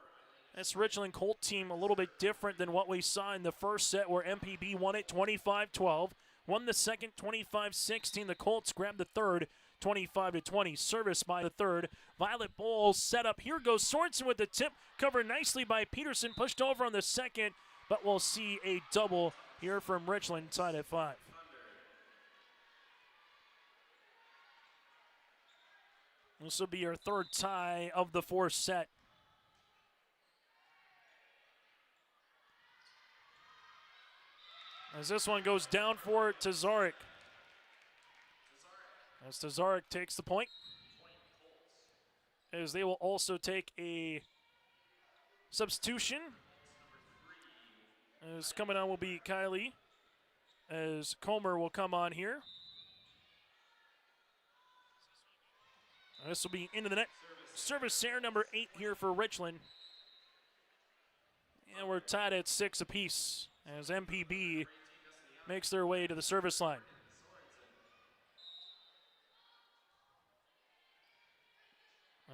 this Richland Colt team a little bit different than what we saw in the first set where MPB won it 25-12. Won the second 25-16. The Colts grabbed the third 25-20. Service by the third. Violet Bowl set up. Here goes Sorensen with the tip. Covered nicely by Peterson. Pushed over on the second, but we'll see a double here from Richland, tied at 5. This will be your third tie of the fourth set. As this one goes down for Tazarek. As Tazarek takes the point. As they will also take a substitution. As coming on will be Kylie. As Comer will come on here. This will be into the net. Service error number 8 here for Richland. And we're tied at 6 apiece as MPB makes their way to the service line.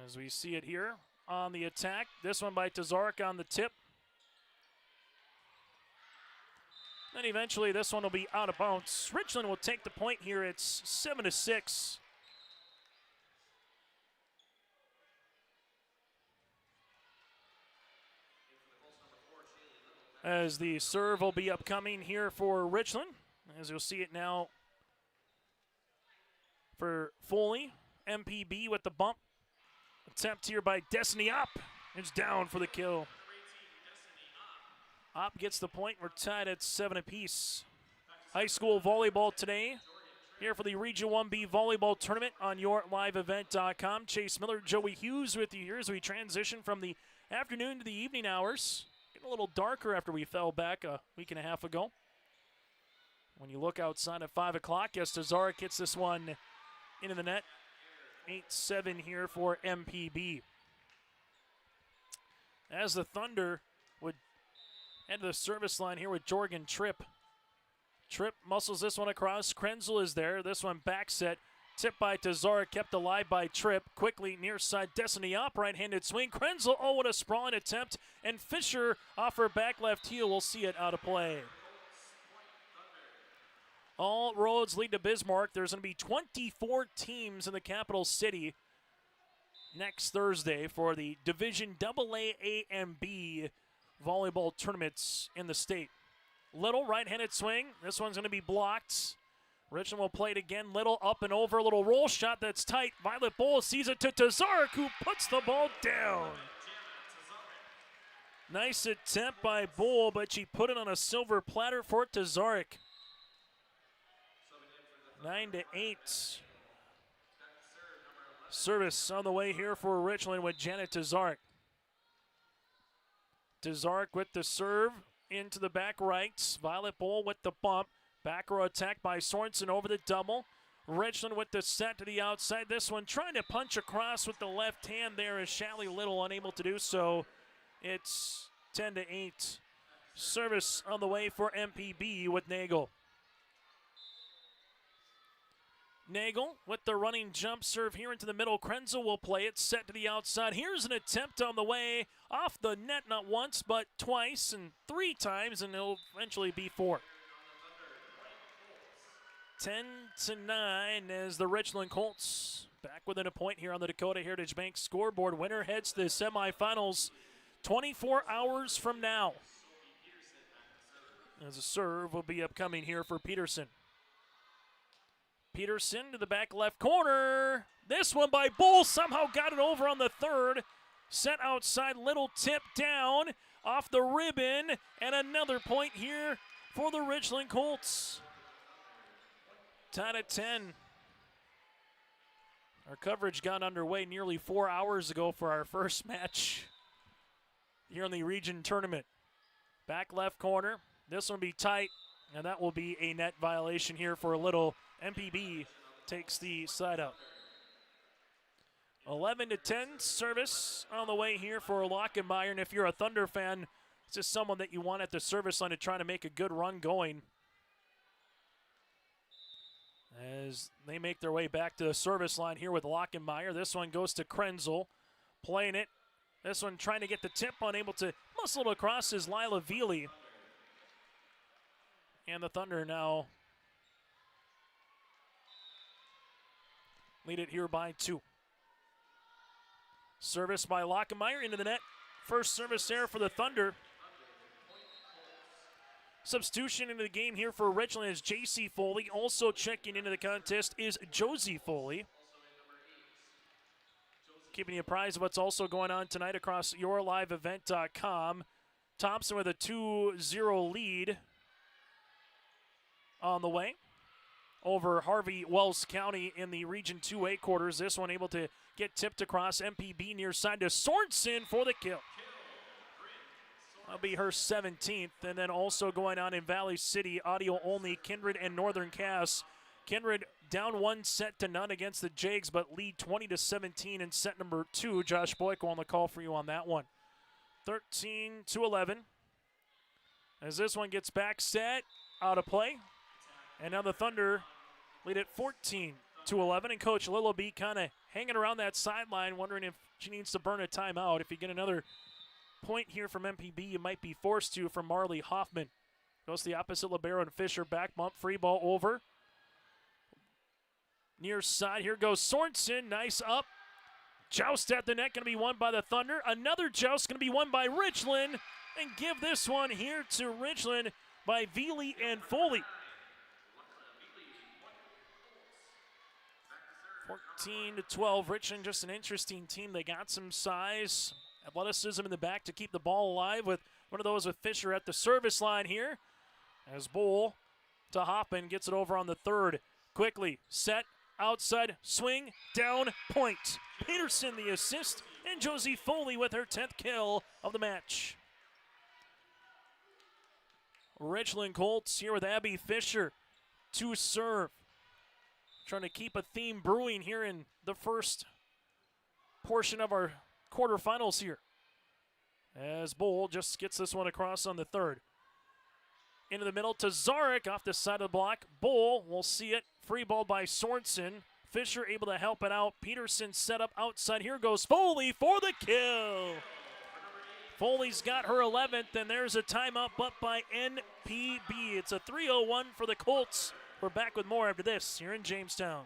As we see it here on the attack. This one by Tazarek on the tip. Then eventually this one will be out of bounds. Richland will take the point here. It's 7-6. As the serve will be upcoming here for Richland. As you'll see it now for Foley. MPB with the bump. Attempt here by Destiny Opp. It's down for the kill. Opp gets the point. We're tied at 7 apiece. High school volleyball today. Here for the Region 1B volleyball tournament on yourliveevent.com. Chase Miller, Joey Hughes with you here as we transition from the afternoon to the evening hours. Getting a little darker after we fell back a week and a half ago. When you look outside at 5 o'clock, yes, Tazarek hits this one into the net. 8-7 here for MPB. As the Thunder would head to the service line here with Jorgen Tripp. Tripp muscles this one across. Krenzel is there. This one back set. Tipped by Tazarek, kept alive by Tripp. Quickly near side, Destiny Opp, right-handed swing. Krenzel, oh, what a sprawling attempt. And Fisher off her back left heel. We'll see it out of play. All roads lead to Bismarck. There's going to be 24 teams in the capital city next Thursday for the Division AA, A, and B volleyball tournaments in the state. Little right-handed swing. This one's going to be blocked. Richland will play it again. Little up and over. A little roll shot that's tight. Violet Bowl sees it to Tazarek, who puts the ball down. Nice attempt by Bowl, but she put it on a silver platter for Tazarek. 9-8. Service on the way here for Richland with Janet Tazarek. Tazarek with the serve into the back right. Violet Bowl with the bump. Back row attack by Sorensen over the double. Richland with the set to the outside. This one trying to punch across with the left hand there is Shally Little unable to do so. It's 10-8. Service on the way for MPB with Nagel. Nagel with the running jump serve here into the middle. Krenzel will play it, set to the outside. Here's an attempt on the way off the net, not once, but twice and 3 times, and it'll eventually be 4. 10-9 as the Richland Colts back within a point here on the Dakota Heritage Bank scoreboard. Winner heads to the semifinals 24 hours from now. As a serve will be upcoming here for Peterson. Peterson to the back left corner. This one by Bull somehow got it over on the third. Set outside, Little tip down off the ribbon. And another point here for the Richland Colts. Tied at 10. Our coverage got underway nearly 4 hours ago for our first match here in the region tournament. Back left corner. This one will be tight, and that will be a net violation here for a Little. MPB takes the side out. 11-10 service on the way here for Lockenmeyer. And if you're a Thunder fan, it's just someone that you want at the service line to try to make a good run going. As they make their way back to the service line here with Lockenmeyer. This one goes to Krenzel, playing it. This one trying to get the tip, unable to muscle it across is Lila Veely. And the Thunder now lead it here by 2. Service by Lockemeyer into the net. First service there for the Thunder. Substitution into the game here for Richland is J.C. Foley. Also checking into the contest is Josie Foley. Keeping you apprised of what's also going on tonight across yourliveevent.com. Thompson with a 2-0 lead on the way over Harvey Wells County in the Region 2A quarters. This one able to get tipped across. MPB near side to Sorensen for the kill. That'll be her 17th. And then also going on in Valley City, audio only, Kindred and Northern Cass. Kindred down 1-0 against the Jags, but lead 20-17 in set number 2. Josh Boyko on the call for you on that one. 13-11. As this one gets back set, out of play. And now the Thunder lead at 14-11. And Coach Lillaby kind of hanging around that sideline, wondering if she needs to burn a timeout. If you get another point here from MPB, you might be forced to from Marley Hoffman. Goes to the opposite libero and Fisher. Back bump, free ball over. Near side, here goes Sorensen. Nice up. Joust at the net, going to be won by the Thunder. Another joust going to be won by Richland. And give this one here to Richland by Veely and Foley. 14-12. Richland, just an interesting team. They got some size, athleticism in the back to keep the ball alive with one of those with Fisher at the service line here. As Bull to Hoppin gets it over on the third. Quickly set, outside, swing, down, point. Peterson the assist, and Josie Foley with her 10th kill of the match. Richland Colts here with Abby Fisher to serve. Trying to keep a theme brewing here in the first portion of our quarterfinals here. As Bull just gets this one across on the third. Into the middle to Zarek off the side of the block. Bull will see it. Free ball by Sorensen. Fisher able to help it out. Peterson set up outside. Here goes Foley for the kill. Foley's got her 11th, and there's a timeout but by NPB. It's a 3-0-1 for the Colts. We're back with more after this here in Jamestown.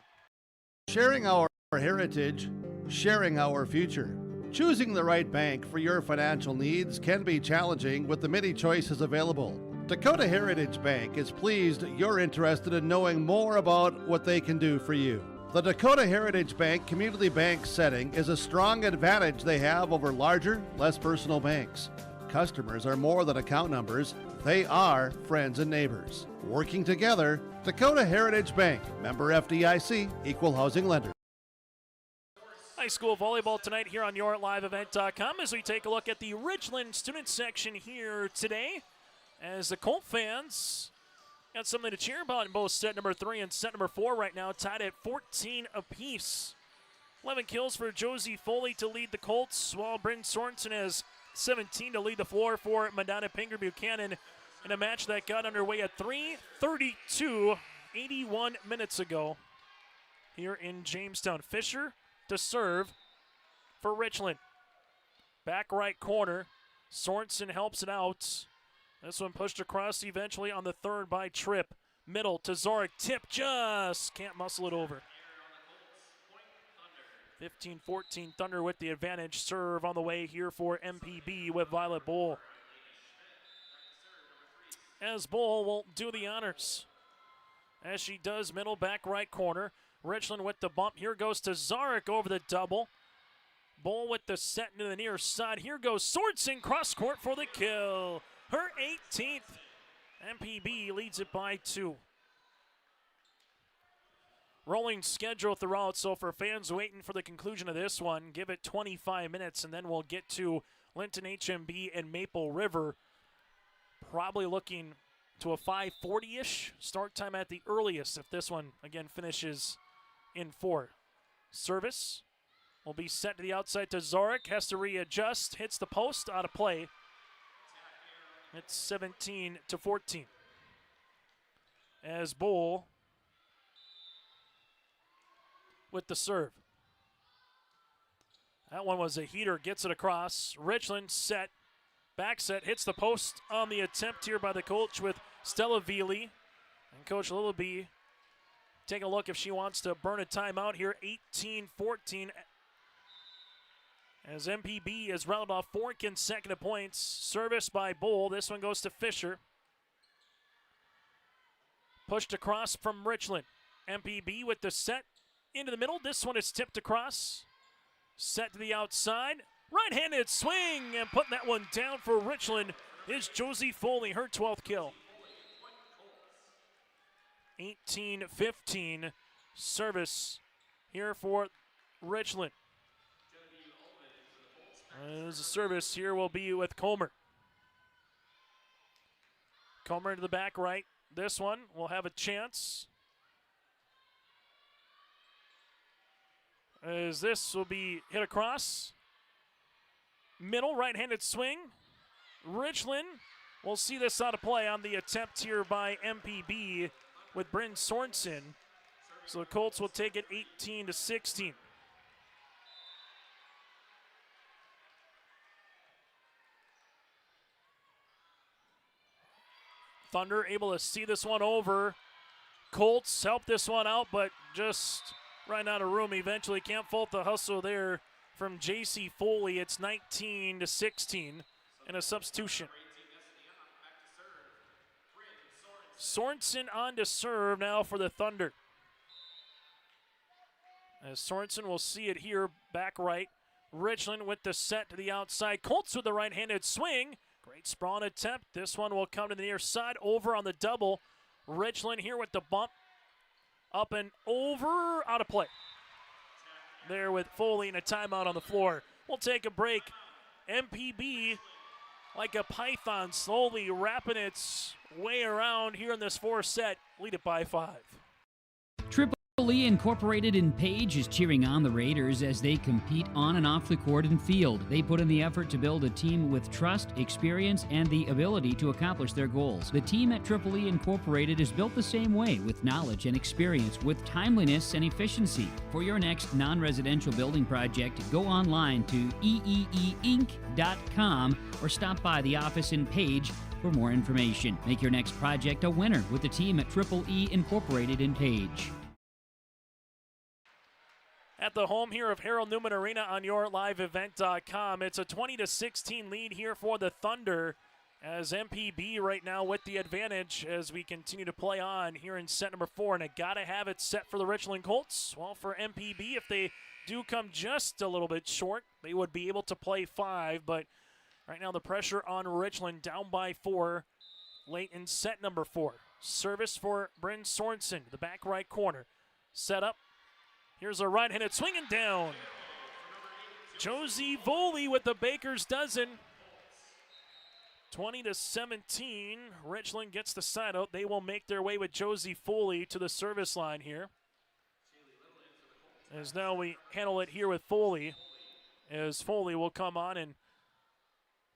Sharing our heritage, sharing our future. Choosing the right bank for your financial needs can be challenging with the many choices available. Dakota Heritage Bank is pleased you're interested in knowing more about what they can do for you. The Dakota Heritage Bank community bank setting is a strong advantage they have over larger, less personal banks. Customers are more than account numbers, they are friends and neighbors. Working together, Dakota Heritage Bank, member FDIC, equal housing lender. High school volleyball tonight here on yourliveevent.com as we take a look at the Richland student section here today. As the Colt fans got something to cheer about in both set number 3 and set number 4 right now, tied at 14 apiece. 11 kills for Josie Foley to lead the Colts, while Bryn Sorensen has 17 to lead the floor for Medina-Pingree Buchanan in a match that got underway at 3:32, 81 minutes ago here in Jamestown. Fisher to serve for Richland. Back right corner, Sorensen helps it out. This one pushed across eventually on the third by Tripp. Middle to Zorik. Tip just can't muscle it over. 15-14 Thunder with the advantage. Serve on the way here for MPB with Violet Bull. As Bull won't do the honors. As she does middle back right corner. Richland with the bump. Here goes to Zarek over the double. Bull with the set into the near side. Here goes Sorensen cross court for the kill. Her 18th. MPB leads it by 2. Rolling schedule throughout, so for fans waiting for the conclusion of this one, give it 25 minutes, and then we'll get to Linton HMB and Maple River. Probably looking to a 5:40-ish start time at the earliest if this one, again, finishes in 4. Service will be set to the outside to Zarek. Has to readjust. Hits the post. Out of play. It's 17-14. As Bull with the serve. That one was a heater. Gets it across. Richland set. Back set. Hits the post on the attempt here by the coach with Stella Veely. And Coach Lillaby take a look if she wants to burn a timeout here. 18-14 as MPB has rounded off 4 consecutive points. Service by Bull. This one goes to Fisher. Pushed across from Richland. MPB with the set into the middle. This one is tipped across. Set to the outside. Right-handed swing, and putting that one down for Richland is Josie Foley, her 12th kill. 18-15 service here for Richland. As the service here will be with Comer. Comer to the back right. This one will have a chance. As this will be hit across. Middle, right-handed swing. Richland will see this out of play on the attempt here by MPB with Bryn Sorensen. So the Colts will take it 18-16. Thunder able to see this one over. Colts help this one out, but just right out of room eventually. Can't fault the hustle there from J.C. Foley. It's 19-16 and a substitution. Sorensen on to serve now for the Thunder. As Sorensen will see it here, back right. Richland with the set to the outside. Colts with the right-handed swing. Great sprawl attempt. This one will come to the near side, over on the double. Richland here with the bump. Up and over, out of play. There with Foley and a timeout on the floor. We'll take a break. MPB, like a python, slowly wrapping its way around here in this 4th set. Lead it by 5. Triple E Incorporated in Page is cheering on the Raiders as they compete on and off the court and field. They put in the effort to build a team with trust, experience, and the ability to accomplish their goals. The team at Triple E Incorporated is built the same way, with knowledge and experience, with timeliness and efficiency. For your next non-residential building project, go online to eeeinc.com or stop by the office in Page for more information. Make your next project a winner with the team at Triple E Incorporated in Page. At the home here of Harold Newman Arena on yourliveevent.com. It's a 20-16 lead here for the Thunder as MPB right now with the advantage as we continue to play on here in set number 4. And I gotta have it set for the Richland Colts. Well, for MPB, if they do come just a little bit short, they would be able to play 5. But right now the pressure on Richland, down by 4 late in set number 4. Service for Bryn Sorensen, the back right corner. Set up. Here's a right-handed swing and down. Josie Foley with the Baker's dozen. 20-17. Richland gets the side out. They will make their way with Josie Foley to the service line here. As now we handle it here with Foley. As Foley will come on and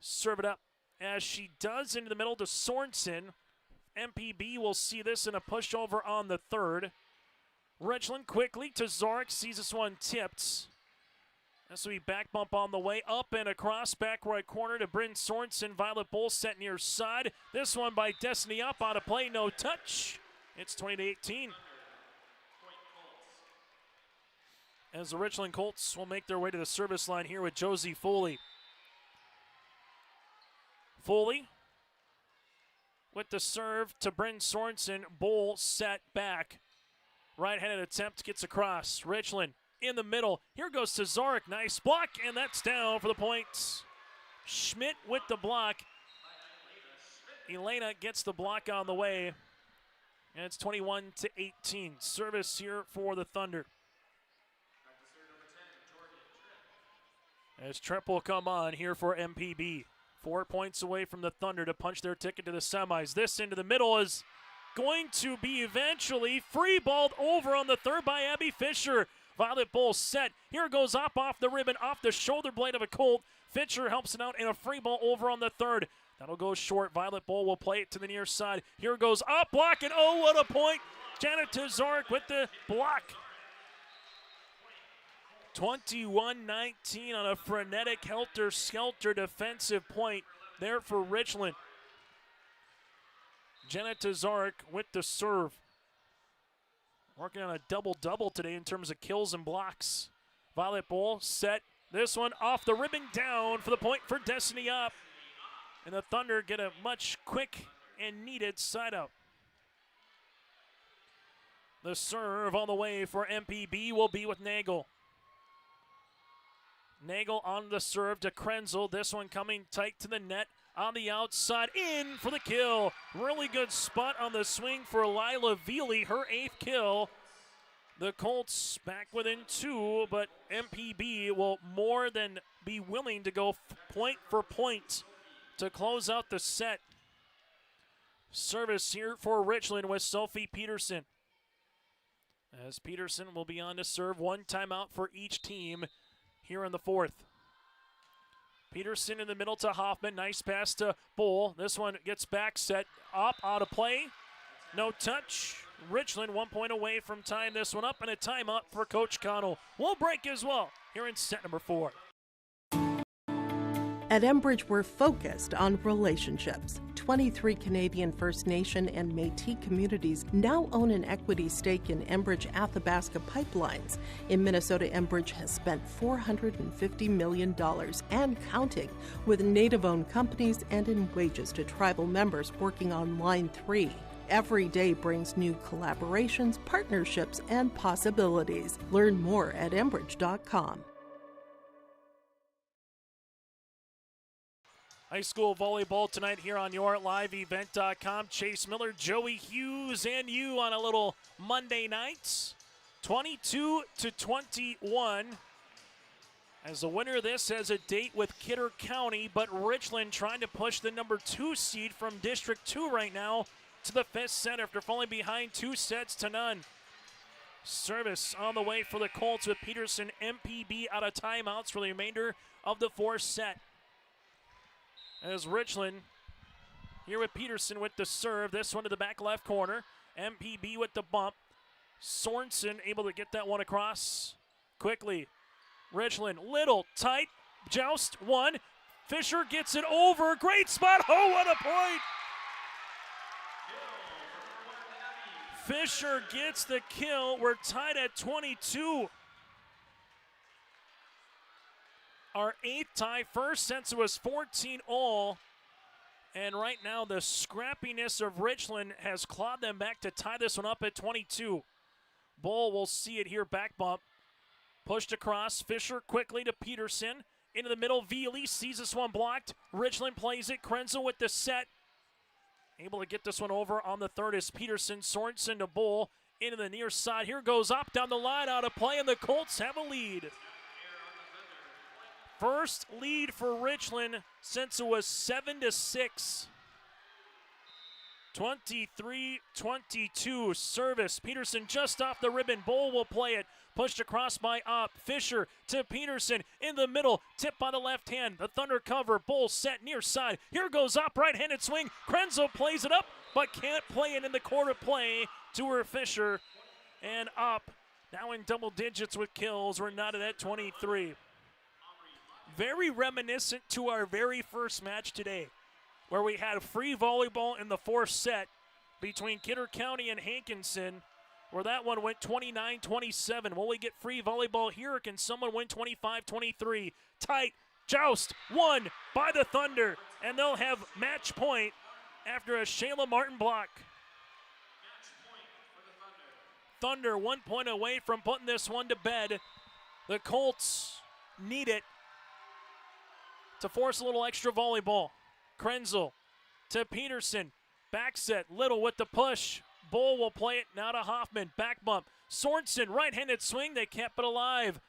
serve it up. As she does into the middle to Sorensen. MPB will see this in a pushover on the 3rd. Richland quickly to Zarek, sees this one tipped. This will be back bump on the way up and across, back right corner to Bryn Sorensen. Violet Bull set near side. This one by Destiny up, out of play, no touch. It's 20-18. As the Richland Colts will make their way to the service line here with Josie Foley. Foley with the serve to Bryn Sorensen. Bull set back. Right-handed attempt gets across. Richland in the middle. Here goes to Zarek. Nice block, and that's down for the points. Schmidt with the block. Elena gets the block on the way. And it's 21-18. Service here for the Thunder. As Tripp will come on here for MPB. 4 points away from the Thunder to punch their ticket to the semis. This into the middle is going to be eventually free balled over on the 3rd by Abby Fisher. Violet Bull set. Here goes up off the ribbon, off the shoulder blade of a Colt. Fisher helps it out in a free ball over on the 3rd. That'll go short. Violet Bull will play it to the near side. Here goes up, block, and oh, what a point. Janet Tazarek with the block. 21-19 on a frenetic helter-skelter defensive point there for Richland. Janet Tazarek with the serve. Working on a double-double today in terms of kills and blocks. Volleyball set. This one off the ribbon down for the point for Destiny up. And the Thunder get a much quick and needed side out. The serve on the way for MPB will be with Nagel. Nagel on the serve to Krenzel. This one coming tight to the net on the outside. In for the kill. Really good spot on the swing for Lila Veely, her 8th kill. The Colts back within 2, but MPB will more than be willing to go point for point to close out the set. Service here for Richland with Sophie Peterson. As Peterson will be on to serve, 1 timeout for each team here in the 4th. Peterson in the middle to Hoffman. Nice pass to Bull. This one gets back set up, out of play. No touch. Richland 1 point away from tying this one up, and a timeout for Coach Connell. We'll break as well here in set number 4. At Enbridge, we're focused on relationships. 23 Canadian First Nation and Métis communities now own an equity stake in Enbridge Athabasca Pipelines. In Minnesota, Enbridge has spent $450 million and counting, with Native-owned companies and in wages to tribal members working on Line 3. Every day brings new collaborations, partnerships, and possibilities. Learn more at Enbridge.com. High school volleyball tonight here on your liveevent.com. Chase Miller, Joey Hughes, and you on a little Monday night. 22-21. As the winner of this has a date with Kidder County, but Richland trying to push the number 2 seed from District 2 right now to the 5th set after falling behind 2-0. Service on the way for the Colts with Peterson. MPB out of timeouts for the remainder of the 4th set. As Richland here with Peterson with the serve. This one to the back left corner. MPB with the bump. Sorensen able to get that one across quickly. Richland, little, tight, joust, 1. Fisher gets it over. Great spot. Oh, what a point. Fisher gets the kill. We're tied at 22. Our 8th tie, first since it was 14-all. And right now the scrappiness of Richland has clawed them back to tie this one up at 22. Bull will see it here, back bump. Pushed across, Fisher quickly to Peterson. Into the middle, Veely sees this one blocked. Richland plays it, Krenzel with the set. Able to get this one over on the 3rd is Peterson. Sorensen to Bull. Into the near side, here goes up, down the line, out of play, and the Colts have a lead. First lead for Richland since it was 7-6. 23-22 service. Peterson just off the ribbon. Bull will play it. Pushed across by Opp. Fisher to Peterson in the middle. Tip by the left hand. The Thunder cover. Bull set near side. Here goes Opp. Right-handed swing. Krenzel plays it up, but can't play it in the quarter play to her Fisher. And Opp now in double digits with kills. We're knotted at 23. Very reminiscent to our very first match today, where we had free volleyball in the 4th set between Kidder County and Hankinson, where that one went 29-27. Will we get free volleyball here, or can someone win 25-23? Tight joust, won by the Thunder, and they'll have match point after a Shayla Martin block. Thunder 1 point away from putting this one to bed. The Colts need it to force a little extra volleyball. Krenzel to Peterson. Back set. Little with the push. Bull will play it now to Hoffman. Back bump. Sorensen, right-handed swing. They kept it alive.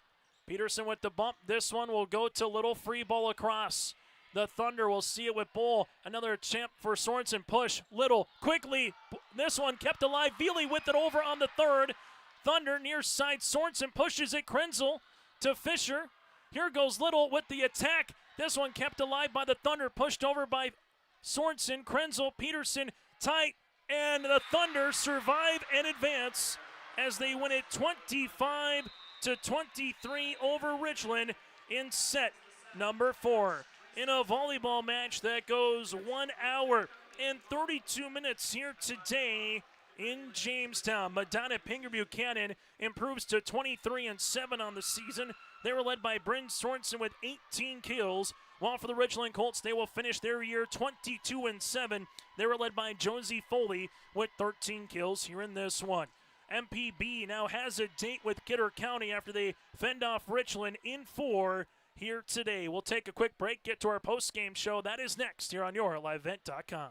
Peterson with the bump. This one will go to Little. Free ball across. The Thunder will see it with Bull. Another champ for Sorensen. Push. Little. Quickly. This one kept alive. Veely with it over on the 3rd. Thunder near side. Sorensen pushes it. Krenzel to Fisher. Here goes Little with the attack. This one kept alive by the Thunder, pushed over by Sorensen. Krenzel, Peterson, tight, and the Thunder survive and advance as they win it 25-23 over Richland in set number 4. In a volleyball match that goes 1 hour and 32 minutes here today in Jamestown. Medina-Pingree Buchanan improves to 23-7 on the season. They were led by Bryn Sorensen with 18 kills, while for the Richland Colts, they will finish their year 22-7. They were led by Josie Foley with 13 kills here in this one. MPB now has a date with Kidder County after they fend off Richland in 4 here today. We'll take a quick break, get to our post-game show. That is next here on YourLiveEvent.com.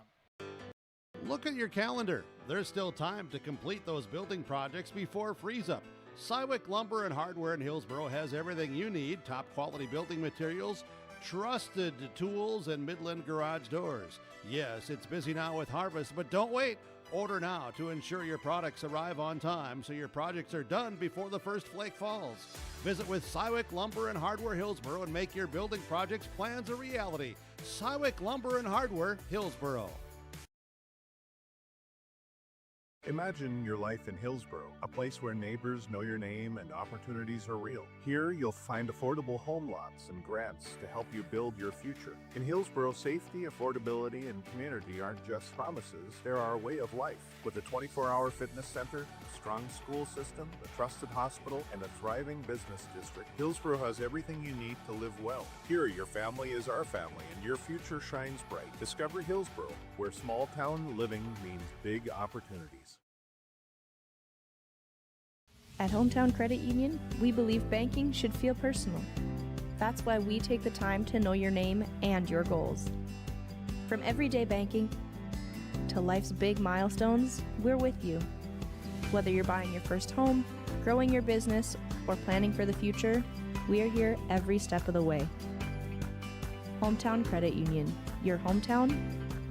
Look at your calendar. There's still time to complete those building projects before freeze-up. Cywick Lumber and Hardware in Hillsboro has everything you need, top quality building materials, trusted tools, and Midland garage doors. Yes, it's busy now with harvest, but don't wait. Order now to ensure your products arrive on time so your projects are done before the first flake falls. Visit with Cywick Lumber and Hardware Hillsboro and make your building projects plans a reality. Cywick Lumber and Hardware Hillsboro. Imagine your life in Hillsboro, a place where neighbors know your name and opportunities are real. Here, you'll find affordable home lots and grants to help you build your future. In Hillsboro, safety, affordability, and community aren't just promises, they're our way of life. With a 24-hour fitness center, a strong school system, a trusted hospital, and a thriving business district, Hillsboro has everything you need to live well. Here, your family is our family, and your future shines bright. Discover Hillsboro, where small-town living means big opportunities. At Hometown Credit Union, we believe banking should feel personal. That's why we take the time to know your name and your goals. From everyday banking to life's big milestones, we're with you. Whether you're buying your first home, growing your business, or planning for the future, we are here every step of the way. Hometown Credit Union, your hometown,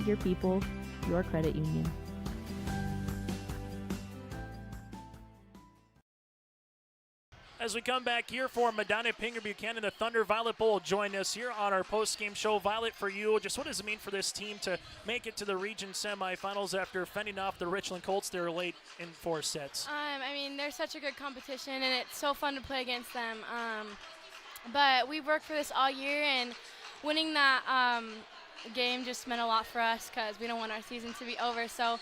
your people, your credit union. As we come back here for Medina-Pingree Buchanan, the Thunder, Violet Bowl join us here on our post-game show. Violet, for you, just what does it mean for this team to make it to the region semifinals after fending off the Richland Colts? They were late in 4 sets. I mean, they're such a good competition, and it's so fun to play against them. But we've worked for this all year, and winning that game just meant a lot for us because we don't want our season to be over. So,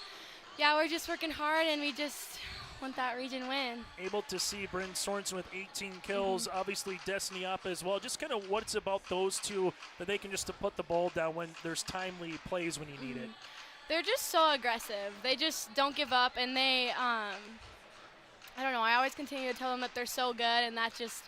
yeah, we're just working hard, and we just want that region win. Able to see Bryn Sorensen with 18 kills, obviously Destiny up as well. Just kind of what's about those two that they can just to put the ball down when there's timely plays when you need it. They're just so aggressive. They just don't give up, and they, I don't know, I always continue to tell them that they're so good, and that just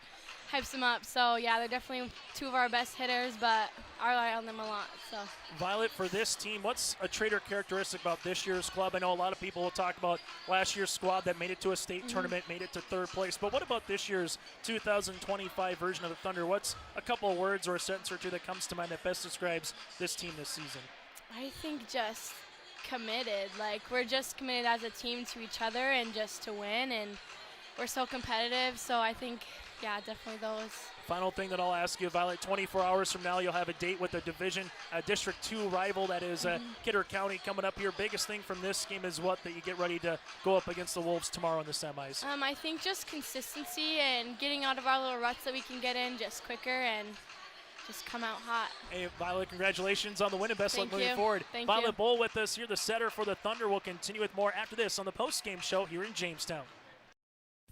hypes them up. So, yeah, they're definitely 2 of our best hitters, but I rely on them a lot. So, Violet, for this team, what's a trait or characteristic about this year's club? I know a lot of people will talk about last year's squad that made it to a state tournament, made it to 3rd place, but what about this year's 2025 version of the Thunder? What's a couple of words or a sentence or two that comes to mind that best describes this team this season? I think just committed. Like, we're just committed as a team to each other and just to win, and we're so competitive, so I think, yeah, definitely those. Final thing that I'll ask you, Violet, 24 hours from now, you'll have a date with a Division District 2 rival that is Kidder County coming up here. Biggest thing from this game is what, that you get ready to go up against the Wolves tomorrow in the semis? I think just consistency and getting out of our little ruts that we can get in just quicker and just come out hot. Hey, Violet, congratulations on the win and best luck moving forward. Thank you. Violet Bowl with us here, the setter for the Thunder. We'll continue with more after this on the post-game show here in Jamestown.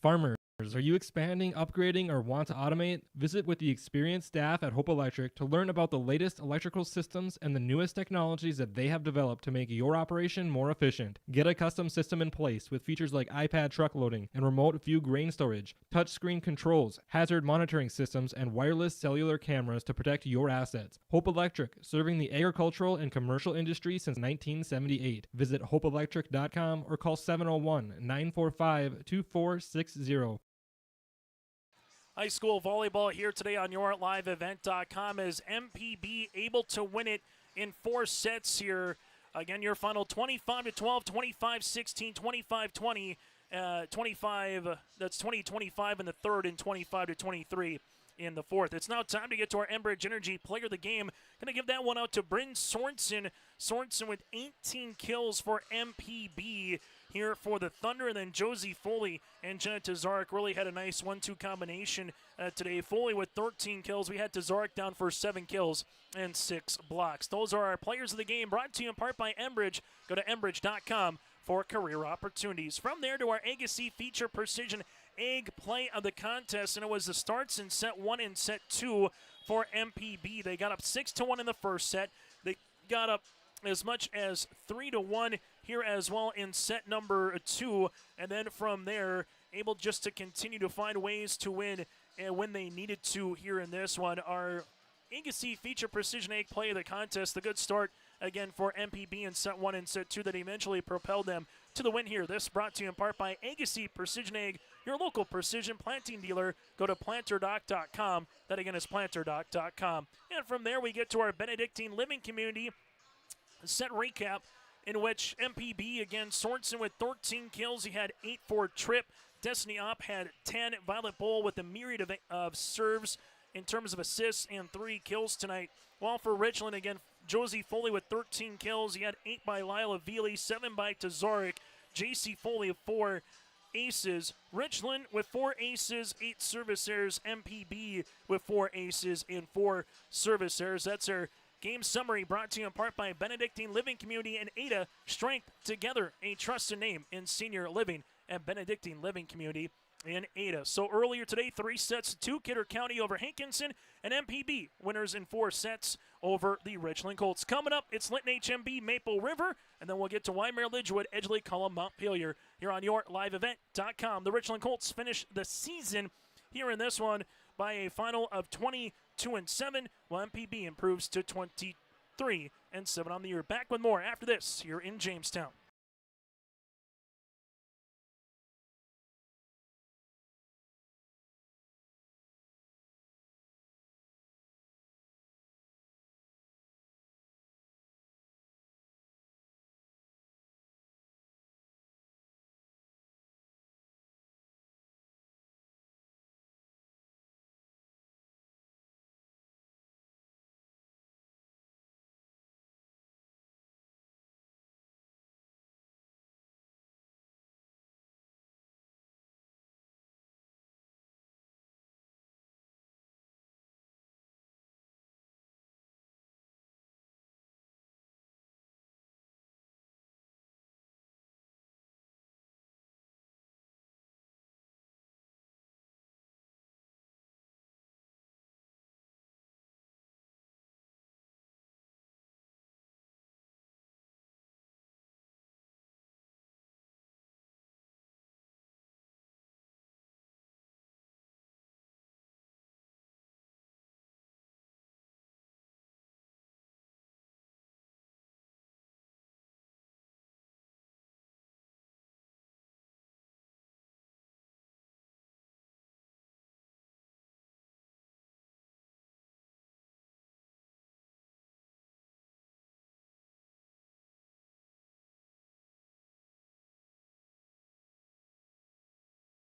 Farmers, are you expanding, upgrading, or want to automate? Visit with the experienced staff at Hope Electric to learn about the latest electrical systems and the newest technologies that they have developed to make your operation more efficient. Get a custom system in place with features like iPad truck loading and remote view grain storage, touchscreen controls, hazard monitoring systems, and wireless cellular cameras to protect your assets. Hope Electric, serving the agricultural and commercial industry since 1978. Visit hopeelectric.com or call 701-945-2460. High school volleyball here today on YourLiveEvent.com as MPB able to win it in 4 sets here. Again, your final 25-12, 25-16, 25-20, 25. That's 20-25 in the 3rd and 25-23 in the 4th. It's now time to get to our Enbridge Energy player of the game. Going to give that one out to Bryn Sorensen. Sorensen with 18 kills for MPB here for the Thunder, and then Josie Foley and Jenna Tazarek really had a nice 1-2 combination today. Foley with 13 kills. We had Tazarek down for 7 kills and 6 blocks. Those are our players of the game, brought to you in part by Enbridge. Go to Enbridge.com for career opportunities. From there to our Agassiz Feature Precision Egg play of the contest, and it was the starts in set 1 and set 2 for MPB. They got up 6-1 in the first set. They got up as much as 3-1 here as well in set number 2, and then from there able just to continue to find ways to win and when they needed to here in this one. Our Agassiz Feature Precision Egg play of the contest, the good start again for MPB in set 1 and set 2 that eventually propelled them to the win here. This brought to you in part by Agassiz Precision Egg, your local precision planting dealer. Go to planterdoc.com. That again is planterdoc.com. And from there we get to our Benedictine Living Community set recap, in which MPB again, Sorensen with 13 kills. He had 8 for Tripp. Destiny Opp had 10. Violet Bowl with a myriad of serves in terms of assists and 3 kills tonight. While for Richland, again, Josie Foley with 13 kills. He had 8 by Lila Veely, 7 by Tazaric. JC Foley with 4 aces. Richland with 4 aces, 8 service errors. MPB with 4 aces and 4 service errors. That's our game summary, brought to you in part by Benedictine Living Community and Ada. Strength together, a trusted name in senior living at Benedictine Living Community in Ada. So earlier today, 3 sets to 2, Kidder County over Hankinson, and MPB winners in 4 sets over the Richland Colts. Coming up, it's Linton HMB Maple River, and then we'll get to Weimar Lidgewood, Edgeley, Cullum, Montpelier here on your liveevent.com. The Richland Colts finish the season here in this one by a final of 22-7, while MPB improves to 23-7 on the year. Back with more after this here in Jamestown.